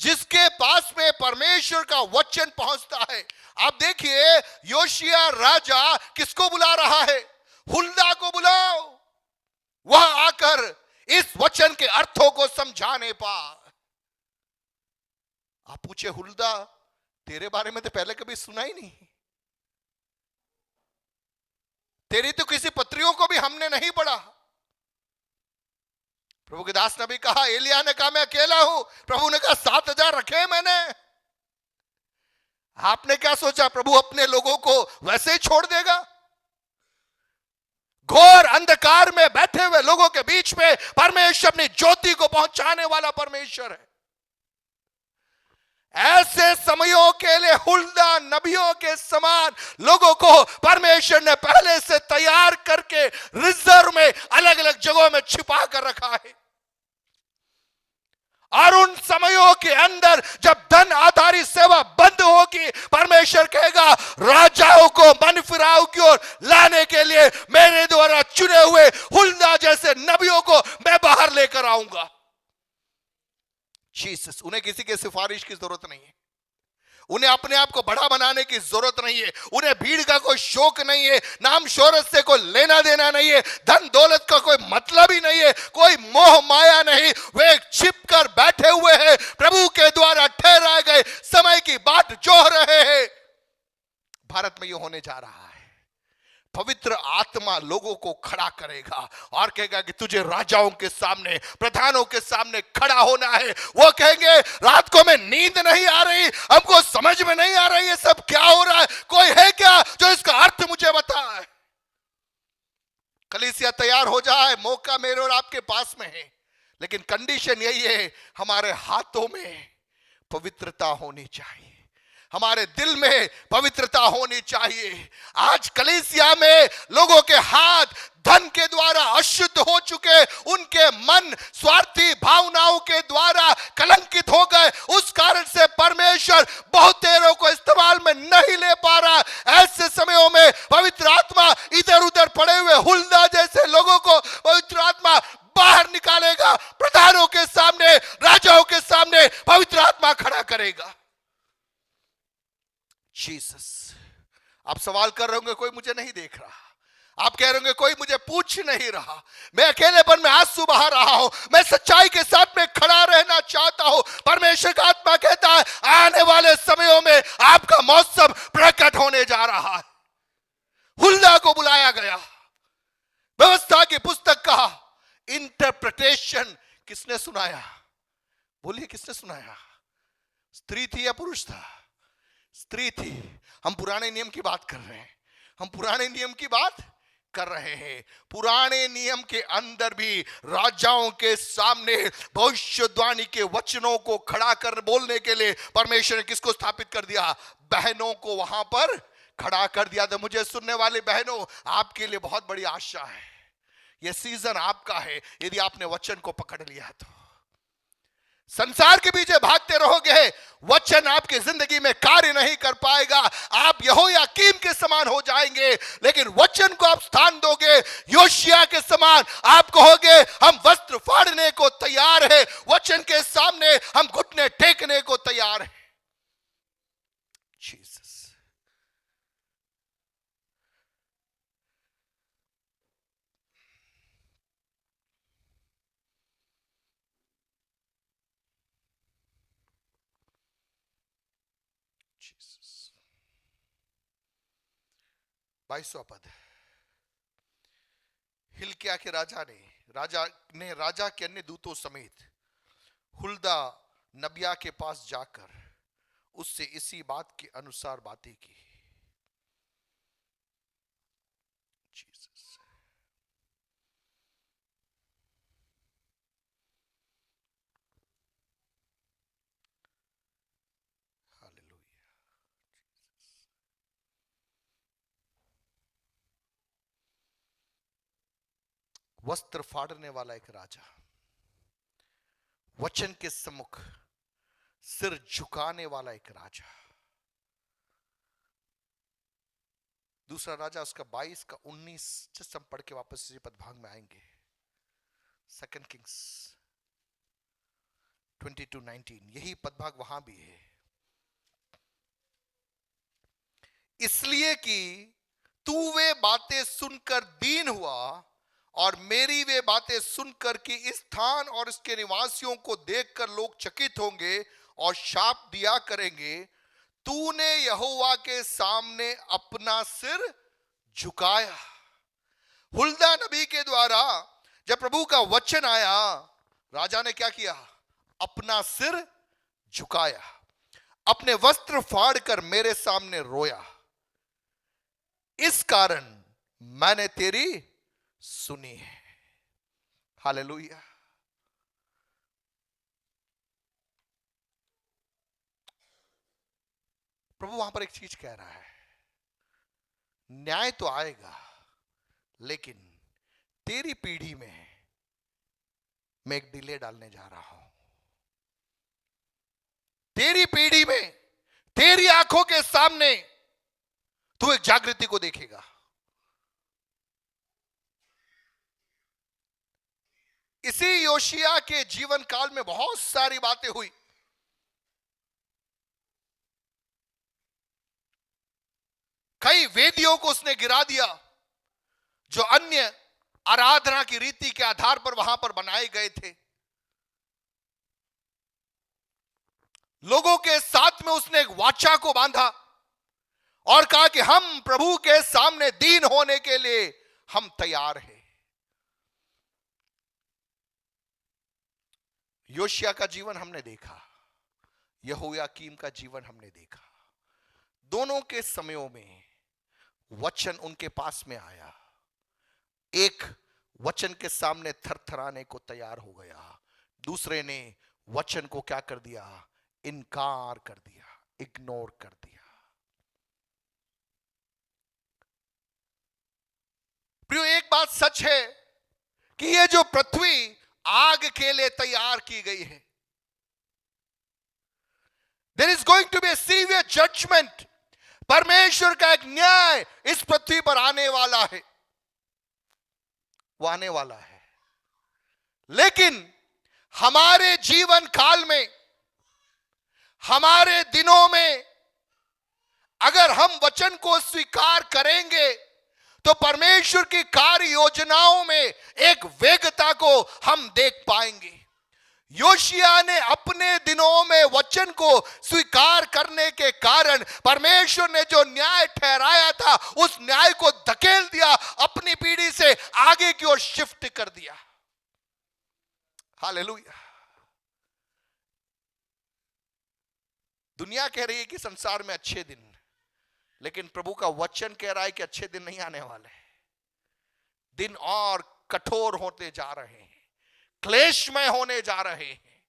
जिसके पास में परमेश्वर का वचन पहुंचता है। आप देखिए योशिया राजा किसको बुला रहा है? हुल्दा को बुलाओ, वह आकर इस वचन के अर्थों को समझाने पाए। आप पूछे हुल्दा तेरे बारे में तो पहले कभी सुना ही नहीं, तेरी तो किसी पत्रियों को भी हमने नहीं पढ़ा। प्रभु के दास ने भी कहा, एलिया ने कहा मैं अकेला हूं, प्रभु ने कहा 7,000 रखे मैंने। आपने क्या सोचा प्रभु अपने लोगों को वैसे ही छोड़ देगा? घोर अंधकार में बैठे हुए लोगों के बीच में परमेश्वर अपनी ज्योति को पहुंचाने वाला परमेश्वर है। ऐसे समयों के लिए हुल्दा नबियों के समान लोगों को परमेश्वर ने पहले से तैयार करके रिजर्व में अलग अलग जगहों में छिपा कर रखा है। और उन समयों के अंदर जब धन आधारित सेवा बंद होगी, परमेश्वर कहेगा राजाओं को मन फिराव की ओर लाने के लिए मेरे द्वारा चुने हुए हुल्दा जैसे नबियों को मैं बाहर लेकर आऊंगा। जीसस। उन्हें किसी के सिफारिश की जरूरत नहीं है, उन्हें अपने आप को बड़ा बनाने की जरूरत नहीं है, उन्हें भीड़ का कोई शौक नहीं है, नाम शोहरत से कोई लेना देना नहीं है, धन दौलत का कोई मतलब ही नहीं है, कोई मोह माया नहीं। वे छिप कर बैठे हुए हैं, प्रभु के द्वारा ठहराए गए समय की बात जोह रहे हैं। भारत में यह होने जा रहा है। पवित्र आत्मा लोगों को खड़ा करेगा और कहेगा कि तुझे राजाओं के सामने, प्रधानों के सामने खड़ा होना है। वो कहेंगे रात को मैं नींद नहीं आ रही, हमको समझ में नहीं आ रही ये सब क्या हो रहा है, कोई है क्या जो इसका अर्थ मुझे बताए। कलीसिया तैयार हो जाए, मौका मेरे और आपके पास में है, लेकिन कंडीशन यही है हमारे हाथों में पवित्रता होनी चाहिए, हमारे दिल में पवित्रता होनी चाहिए। आज कलीसिया में लोगों के हाथ धन के द्वारा अशुद्ध हो चुके, उनके मन स्वार्थी भावनाओं के द्वारा कलंकित हो गए, उस कारण से परमेश्वर बहुतेरों को इस्तेमाल में नहीं ले पा रहा। ऐसे समयों में पवित्र आत्मा इधर उधर पड़े हुए हुल्दा जैसे लोगों को पवित्र आत्मा बाहर निकालेगा, प्रधानों के सामने, राजाओं के सामने पवित्र आत्मा खड़ा करेगा। जीसस। आप सवाल कर रहे होंगे कोई मुझे नहीं देख रहा, आप कह रहे होंगे कोई मुझे पूछ नहीं रहा, मैं अकेलेपन में आंसू बहा रहा हूं, मैं सच्चाई के साथ में खड़ा रहना चाहता हूं। परमेश्वर का आत्मा कहता है आने वाले समयों में आपका मौसम प्रकट होने जा रहा है। हुल्दा को बुलाया गया, व्यवस्था की पुस्तक का इंटरप्रिटेशन किसने सुनाया? बोलिए किसने सुनाया? स्त्री थी या पुरुष था? स्त्री थी। हम पुराने नियम की बात कर रहे हैं, हम पुराने नियम की बात कर रहे हैं। पुराने नियम के अंदर भी राजाओं के सामने भविष्यवाणी के वचनों को खड़ा कर बोलने के लिए परमेश्वर ने किसको स्थापित कर दिया? बहनों को वहां पर खड़ा कर दिया। तो मुझे सुनने वाले बहनों, आपके लिए बहुत बड़ी आशा है। यह सीजन आपका है यदि आपने वचन को पकड़ लिया तो। संसार के पीछे भागते रहोगे, वचन आपकी जिंदगी में कार्य नहीं कर पाएगा। आप यहोयाकीम के समान हो जाएंगे, लेकिन वचन को आप स्थान दोगे। योशिया के समान आप कहोगे हम वस्त्र फाड़ने को तैयार है, वचन के सामने हम घुटने टेकने को तैयार है। Jesus, Jesus. 22वां पद। हिल्किया के राजा ने राजा के अन्य दूतों समेत हुल्दा नबिया के पास जाकर उससे इसी बात के अनुसार बातें की। जीसस। हालेलुया। वस्त्र फाड़ने वाला एक राजा, वचन के सम्मुख सिर झुकाने वाला एक राजा। दूसरा राजा उसका 22 का 19, जिस हम पढ़ के वापस इसी पदभाग में आएंगे। 2 किंग्स 22:19, यही पदभाग वहां भी है। इसलिए कि तू वे बातें सुनकर दीन हुआ और मेरी वे बातें सुनकर कि इस स्थान और इसके निवासियों को देखकर लोग चकित होंगे और शाप दिया करेंगे, तूने यहोवा के सामने अपना सिर झुकाया। हुल्दा नबी के द्वारा जब प्रभु का वचन आया, राजा ने क्या किया? अपना सिर झुकाया, अपने वस्त्र फाड़कर मेरे सामने रोया। इस कारण मैंने तेरी सुनी है। हालेलुया। प्रभु वहां पर एक चीज कह रहा है, न्याय तो आएगा, लेकिन तेरी पीढ़ी में मैं एक डिले डालने जा रहा हूं। तेरी पीढ़ी में, तेरी आंखों के सामने तू एक जागृति को देखेगा। इसी योशिया के जीवन काल में बहुत सारी बातें हुई। कई वेदियों को उसने गिरा दिया जो अन्य आराधना की रीति के आधार पर वहां पर बनाए गए थे। लोगों के साथ में उसने एक वाचा को बांधा और कहा कि हम प्रभु के सामने दीन होने के लिए हम तैयार हैं। योशिया का जीवन हमने देखा, यहोयाकीम का जीवन हमने देखा। दोनों के समयों में वचन उनके पास में आया। एक वचन के सामने थरथराने को तैयार हो गया, दूसरे ने वचन को क्या कर दिया? इनकार कर दिया, इग्नोर कर दिया। प्रियो, एक बात सच है कि ये जो पृथ्वी आग के लिए तैयार की गई है, there is going to be a severe judgment. परमेश्वर का एक न्याय इस पृथ्वी पर आने वाला है, वो आने वाला है। लेकिन हमारे जीवन काल में, हमारे दिनों में अगर हम वचन को स्वीकार करेंगे तो परमेश्वर की कार्य योजनाओं में एक वेगता को हम देख पाएंगे। योशिया ने अपने दिनों में वचन को स्वीकार करने के कारण परमेश्वर ने जो न्याय ठहराया था, उस न्याय को धकेल दिया, अपनी पीढ़ी से आगे की ओर शिफ्ट कर दिया। हालेलुया। दुनिया कह रही है कि संसार में अच्छे दिन, लेकिन प्रभु का वचन कह रहा है कि अच्छे दिन नहीं आने वाले। दिन और कठोर होते जा रहे हैं, क्लेशमय होने जा रहे हैं।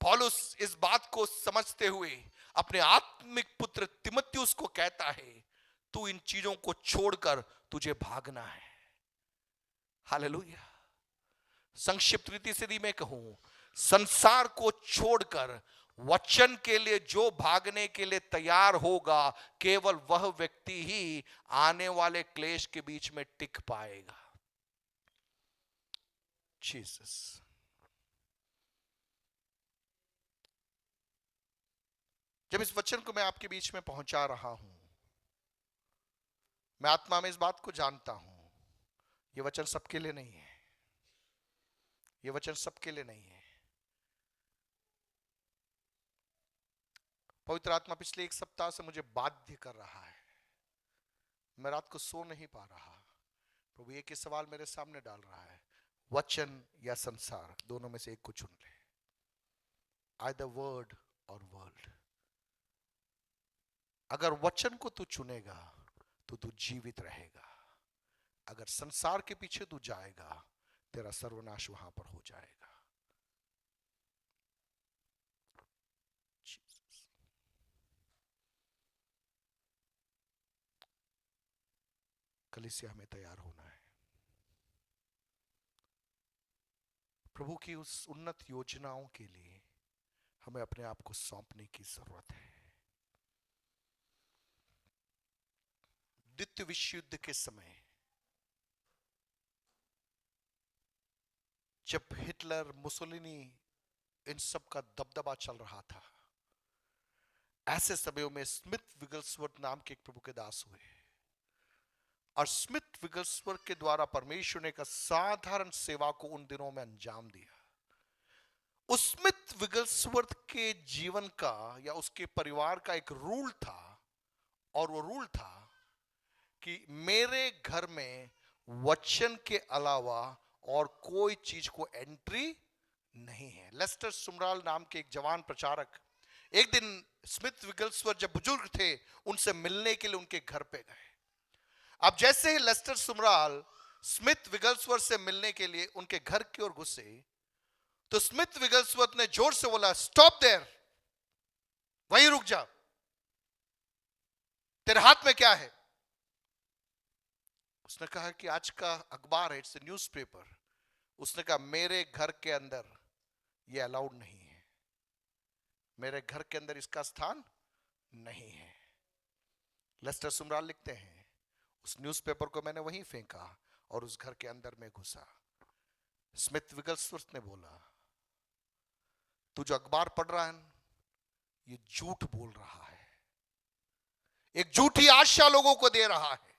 पौलुस इस बात को समझते हुए अपने आत्मिक पुत्र तिमुथियुस को कहता है, तू इन चीजों को छोड़कर तुझे भागना है। हालेलुया। संक्षिप्त रीति से यदि मैं कहूं, संसार को छोड़कर वचन के लिए जो भागने के लिए तैयार होगा, केवल वह व्यक्ति ही आने वाले क्लेश के बीच में टिक पाएगा। जीसस। जब इस वचन को मैं आपके बीच में पहुंचा रहा हूं, मैं आत्मा में इस बात को जानता हूं, यह वचन सबके लिए नहीं है। यह वचन सबके लिए नहीं है। पवित्र आत्मा पिछले एक सप्ताह से मुझे बाध्य कर रहा है। मैं रात को सो नहीं पा रहा। प्रभु एक ही सवाल मेरे सामने डाल रहा है, वचन या संसार, दोनों में से एक को चुन ले। आइदर वर्ड और वर्ल्ड। अगर वचन को तू चुनेगा तो तू जीवित रहेगा। अगर संसार के पीछे तू जाएगा, तेरा सर्वनाश वहां पर हो जाएगा। कलीसिया हमें तैयार होना है। प्रभु की उस उन्नत योजनाओं के लिए हमें अपने आप को सौंपने की जरूरत है। द्वितीय विश्व युद्ध के समय जब हिटलर, मुसोलिनी, इन सब का दबदबा चल रहा था, ऐसे समयों में स्मिथ विगलस्वर्थ नाम के एक प्रभु के दास हुए और स्मिथ विगलस्वर्थ के द्वारा परमेश्वर ने एक साधारण सेवा को उन दिनों में अंजाम दिया। उस स्मिथ विगलस्वर्थ के जीवन का या उसके परिवार का एक रूल था, और वो रूल था कि मेरे घर में वचन के अलावा और कोई चीज को एंट्री नहीं है। लेस्टर सुमराल नाम के एक जवान प्रचारक एक दिन स्मिथ विगलस्वर्थ जब बुजुर्ग थे, उनसे मिलने के लिए उनके घर पे गए। अब जैसे ही लेस्टर सुमराल स्मिथ विगलस्वर्थ से मिलने के लिए उनके घर की ओर घुसे, तो स्मिथ विगलस्वर्थ ने जोर से बोला, स्टॉप देयर, वहीं रुक जा, तेरे हाथ में क्या है? उसने कहा कि आज का अखबार है, इट्स ए न्यूज़पेपर। उसने कहा मेरे घर के अंदर ये अलाउड नहीं है, मेरे घर के अंदर इसका स्थान नहीं है। लेस्टर सुमराल लिखते हैं, उस न्यूज़पेपर को मैंने वहीं फेंका और उस घर के अंदर में घुसा। स्मिथ विगलस्वर्थ ने बोला, तू जो अखबार पढ़ रहा है ये झूठ बोल रहा है, एक झूठी आशा लोगों को दे रहा है,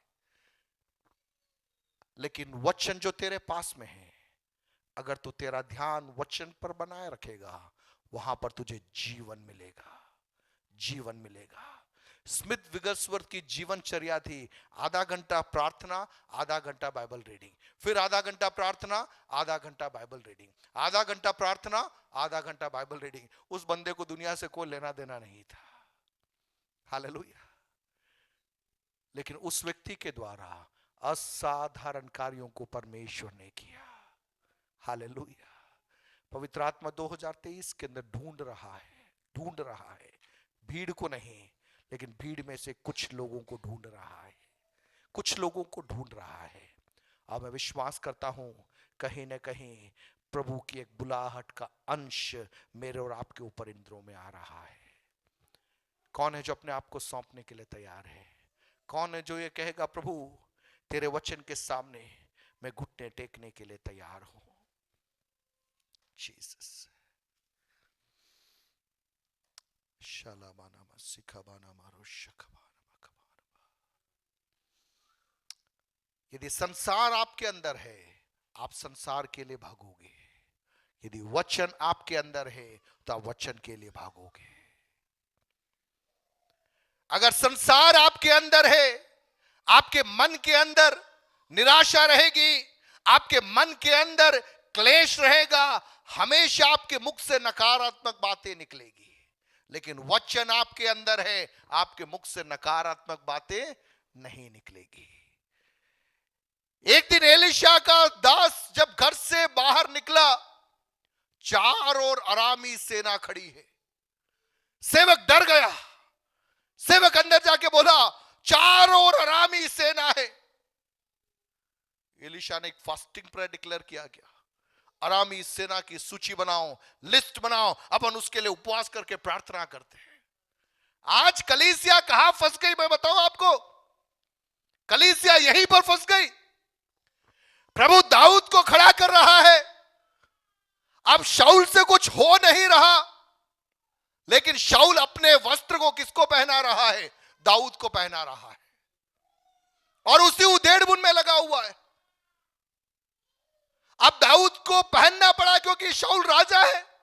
लेकिन वचन जो तेरे पास में है, अगर तू तेरा ध्यान वचन पर बनाए रखेगा, वहां पर तुझे जीवन मिलेगा, जीवन मिलेगा। स्मिथ विगलस्वर्थ की जीवनचर्या थी, आधा घंटा प्रार्थना, आधा घंटा बाइबल रीडिंग, फिर आधा घंटा प्रार्थना, आधा घंटा बाइबल रीडिंग, आधा घंटा प्रार्थना, आधा घंटा बाइबल रीडिंग। उस बंदे को दुनिया से कोई लेना देना नहीं था। हालेलुया। लेकिन उस व्यक्ति के द्वारा असाधारण कार्यों को परमेश्वर ने किया। हालेलुया। पवित्र आत्मा 2023 के अंदर ढूंढ रहा है, भीड़ को नहीं, लेकिन भीड़ में से कुछ लोगों को ढूंढ रहा है, कुछ लोगों को ढूंढ रहा है। अब मैं विश्वास करता हूं कहीं न कहीं प्रभु की एक बुलाहट का अंश मेरे और आपके ऊपर इन दिनों में आ रहा है। कौन है जो अपने आप को सौंपने के लिए तैयार है? कौन है जो ये कहेगा, प्रभु तेरे वचन के सामने मैं घुटने टेकने के लिए तैयार हूं? जीसस। शालाबाना सिखाबाना मारो शखबाना। यदि संसार आपके अंदर है, आप संसार के लिए भागोगे। यदि वचन आपके अंदर है तो आप वचन के लिए भागोगे। अगर संसार आपके अंदर है, आपके मन के अंदर निराशा रहेगी, आपके मन के अंदर क्लेश रहेगा, हमेशा आपके मुख से नकारात्मक बातें निकलेगी। लेकिन वचन आपके अंदर है, आपके मुख से नकारात्मक बातें नहीं निकलेगी। एक दिन एलीशा का दास जब घर से बाहर निकला, चारों ओर अरामी सेना खड़ी है। सेवक डर गया, सेवक अंदर जाके बोला, चारों ओर अरामी सेना है। एलिशा ने एक फास्टिंग प्रेयर डिक्लेयर किया गया, अरामी सेना की सूची बनाओ, लिस्ट बनाओ, अपन उसके लिए उपवास करके प्रार्थना करते हैं। आज कलीसिया कहां फंस गई मैं बताऊं आपको, कलीसिया यहीं पर फंस गई। प्रभु दाऊद को खड़ा कर रहा है, अब शाऊल से कुछ हो नहीं रहा, लेकिन शाऊल अपने वस्त्र को किसको पहना रहा है? दाऊद को पहना रहा है, और उसी उधेड़-बुन में लगा हुआ है। अब दाऊद को पहनना पड़ा क्योंकि शाऊल राजा है,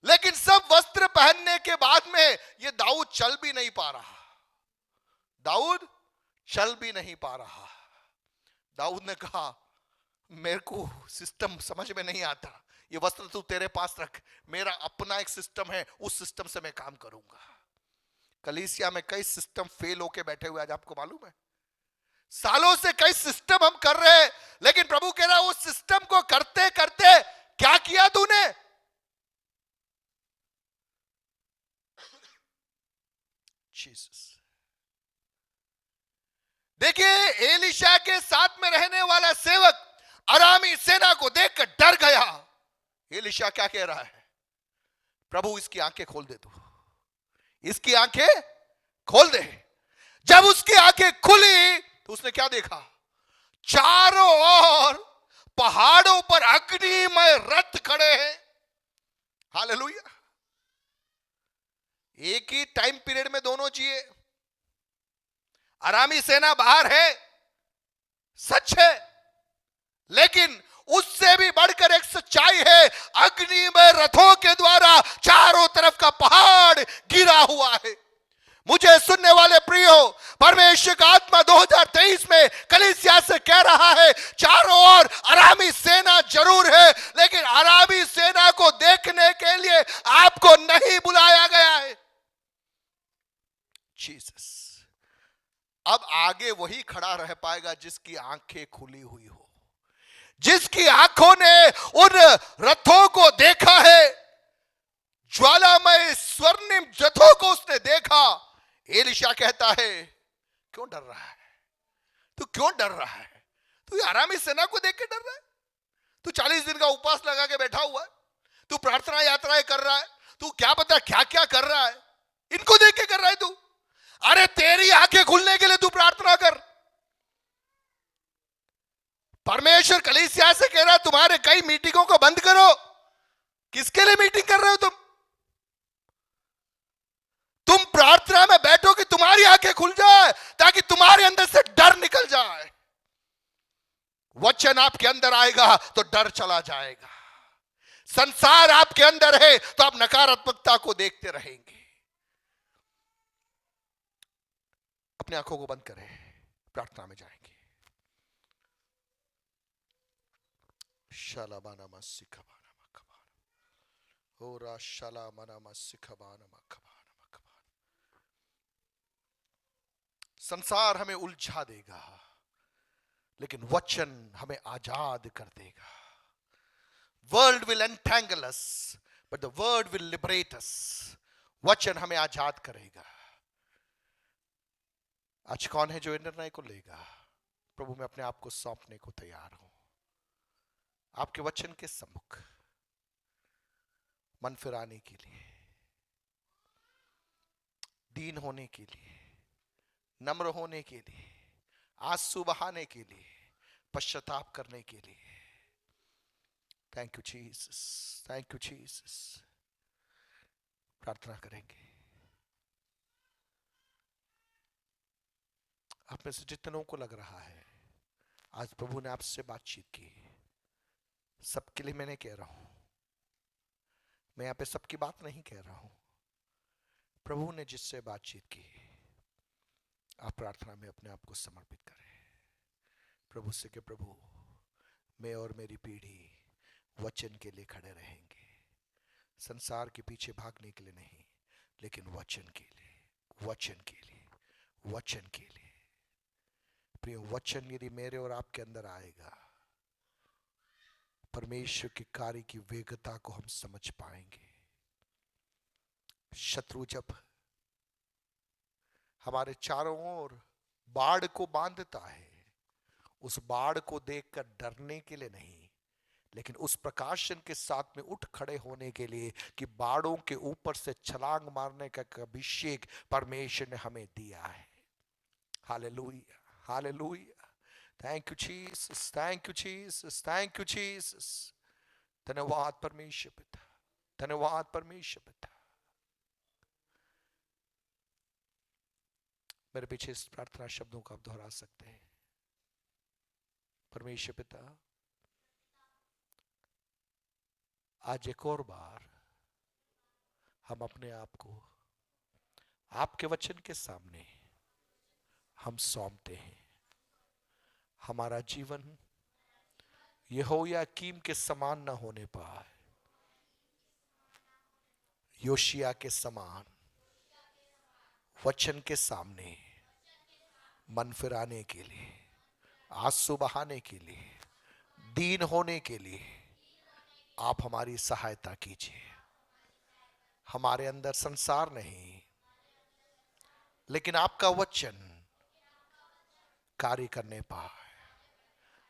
लेकिन सब वस्त्र पहनने के बाद में यह दाऊद चल भी नहीं पा रहा, दाऊद चल भी नहीं पा रहा। दाऊद ने कहा, मेरे को सिस्टम समझ में नहीं आता, ये वस्त्र तू तेरे पास रख, मेरा अपना एक सिस्टम है, उस सिस्टम से मैं काम करूंगा। कलीसिया में कई सिस्टम फेल होके बैठे हुए, आज आपको मालूम है। सालों से कई सिस्टम हम कर रहे हैं, लेकिन प्रभु कह रहा है उस सिस्टम को करते करते क्या किया तूने? जीसस। देखिए, एलिशा के साथ में रहने वाला सेवक अरामी सेना को देखकर डर गया। एलिशा क्या कह रहा है? प्रभु इसकी आंखें खोल दे, तू इसकी आंखें खोल दे। जब उसकी आंखें खुली तो उसने क्या देखा? चारों ओर पहाड़ों पर अग्निमय रथ खड़े हैं। हालेलुया। एक ही टाइम पीरियड में दोनों चाहिए। अरामी सेना बाहर है, सच है, लेकिन उससे भी बढ़कर एक सच्चाई है, अग्नि में रथों के द्वारा चारों तरफ का पहाड़ गिरा हुआ है। मुझे सुनने वाले प्रियो, परमेश्वर का आत्मा 2023 में कलीसिया से कह रहा है, चारों ओर अरामी सेना जरूर है, लेकिन अरामी सेना को देखने के लिए आपको नहीं बुलाया गया है। जीसस। अब आगे वही खड़ा रह पाएगा जिसकी आंखें खुली हुई हो, जिसकी आंखों ने उन रथों को देखा है, ज्वालामय स्वर्णिम रथों को उसने देखा। एलिशा कहता है, क्यों डर रहा है? तू क्यों डर रहा है? तू अरामी सेना को देख के डर रहा है? तू 40 दिन का उपवास लगा के बैठा हुआ है, तू प्रार्थना यात्राएं कर रहा है, तू क्या पता क्या क्या कर रहा है, इनको देख के कर रहा है तू? अरे तेरी आंखें खुलने के लिए तू प्रार्थना कर। परमेश्वर कलीसिया से कह रहा है, तुम्हारे कई मीटिंगों को बंद करो। किसके लिए मीटिंग कर रहे हो तुम? तुम प्रार्थना में बैठो कि तुम्हारी आंखें खुल जाए, ताकि तुम्हारे अंदर से डर निकल जाए। वचन आपके अंदर आएगा तो डर चला जाएगा। संसार आपके अंदर है तो आप नकारात्मकता को देखते रहेंगे। अपनी आंखों को बंद करें, प्रार्थना में जाएंगे। शालाबाना मस्सिखबाना मखबाना ओरा शालामाना मस्सिखबाना मखबाना। संसार हमें उलझा देगा, लेकिन वचन हमें आजाद कर देगा। World will entangle us, but the word will liberate us. वचन हमें आजाद करेगा। आज कौन है जो इन निर्णय को लेगा? प्रभु, मैं अपने आप को सौंपने को तैयार हूं आपके वचन के सम्मुख, मन फिराने के लिए, दीन होने के लिए, नम्र होने के लिए, आंसू बहाने के लिए, पश्चाताप करने के लिए। Thank you Jesus, thank you Jesus. प्रार्थना करेंगे। आप में से जितनों को लग रहा है आज प्रभु ने आपसे बातचीत की, सबके लिए मैंने कह रहा हूं, मैं यहां पे सबकी बात नहीं कह रहा हूं, प्रभु ने जिससे बातचीत की, आप प्रार्थना में अपने आप को समर्पित करें। प्रभु से कि प्रभु, मैं और मेरी पीढ़ी वचन के लिए खड़े रहेंगे, संसार के पीछे भागने के लिए नहीं, लेकिन वचन के लिए, वचन के लिए, वचन के लिए। प्रिय, वचन यदि मेरे और आपके अंदर आएगा, परमेश्वर के कार्य की वेगता को हम समझ पाएंगे। शत्रु जब हमारे चारों ओर बाढ़ को बांधता है, उस बाढ़ को देखकर डरने के लिए नहीं, लेकिन उस प्रकाशन के साथ में उठ खड़े होने के लिए कि बाढ़ों के ऊपर से छलांग मारने का अभिषेक परमेश्वर ने हमें दिया है। Hallelujah, hallelujah. Thank you Jesus, thank you Jesus, thank you Jesus. धन्यवाद परमेश्वर पिता, धन्यवाद परमेश्वर पिता। मेरे पीछे इस प्रार्थना शब्दों को आप दोहरा सकते हैं। परमेश्वर पिता, आज एक और बार हम अपने आप को आपके वचन के सामने हम सौंपते हैं। हमारा जीवन यहोयाकीम के समान न होने पाए, योशिया के समान वचन के सामने मन फिराने के लिए, आंसू बहाने के लिए, दीन होने के लिए आप हमारी सहायता कीजिए। हमारे अंदर संसार नहीं, लेकिन आपका वचन कार्य करने पाए।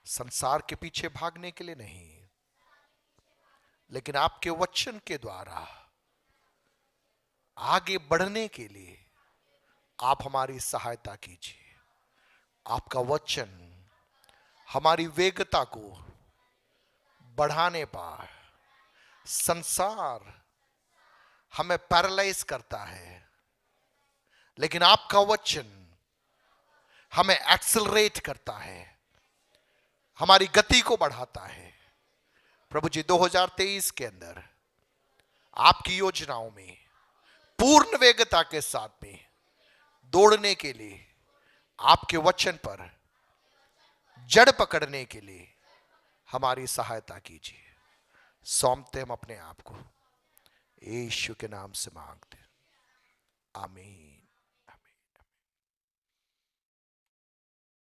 संसार के पीछे भागने के लिए नहीं, लेकिन आपके वचन के द्वारा आगे बढ़ने के लिए आप हमारी सहायता कीजिए। आपका वचन हमारी वेगता को बढ़ाने पाए। संसार हमें पैरालाइज करता है, लेकिन आपका वचन हमें एक्सेलरेट करता है, हमारी गति को बढ़ाता है। प्रभु जी, 2023 के अंदर आपकी योजनाओं में पूर्ण वेगता के साथ में दौड़ने के लिए, आपके वचन पर जड़ पकड़ने के लिए हमारी सहायता कीजिए। सौंपते हम अपने आप को, यीशु के नाम से मांगते, आमीन।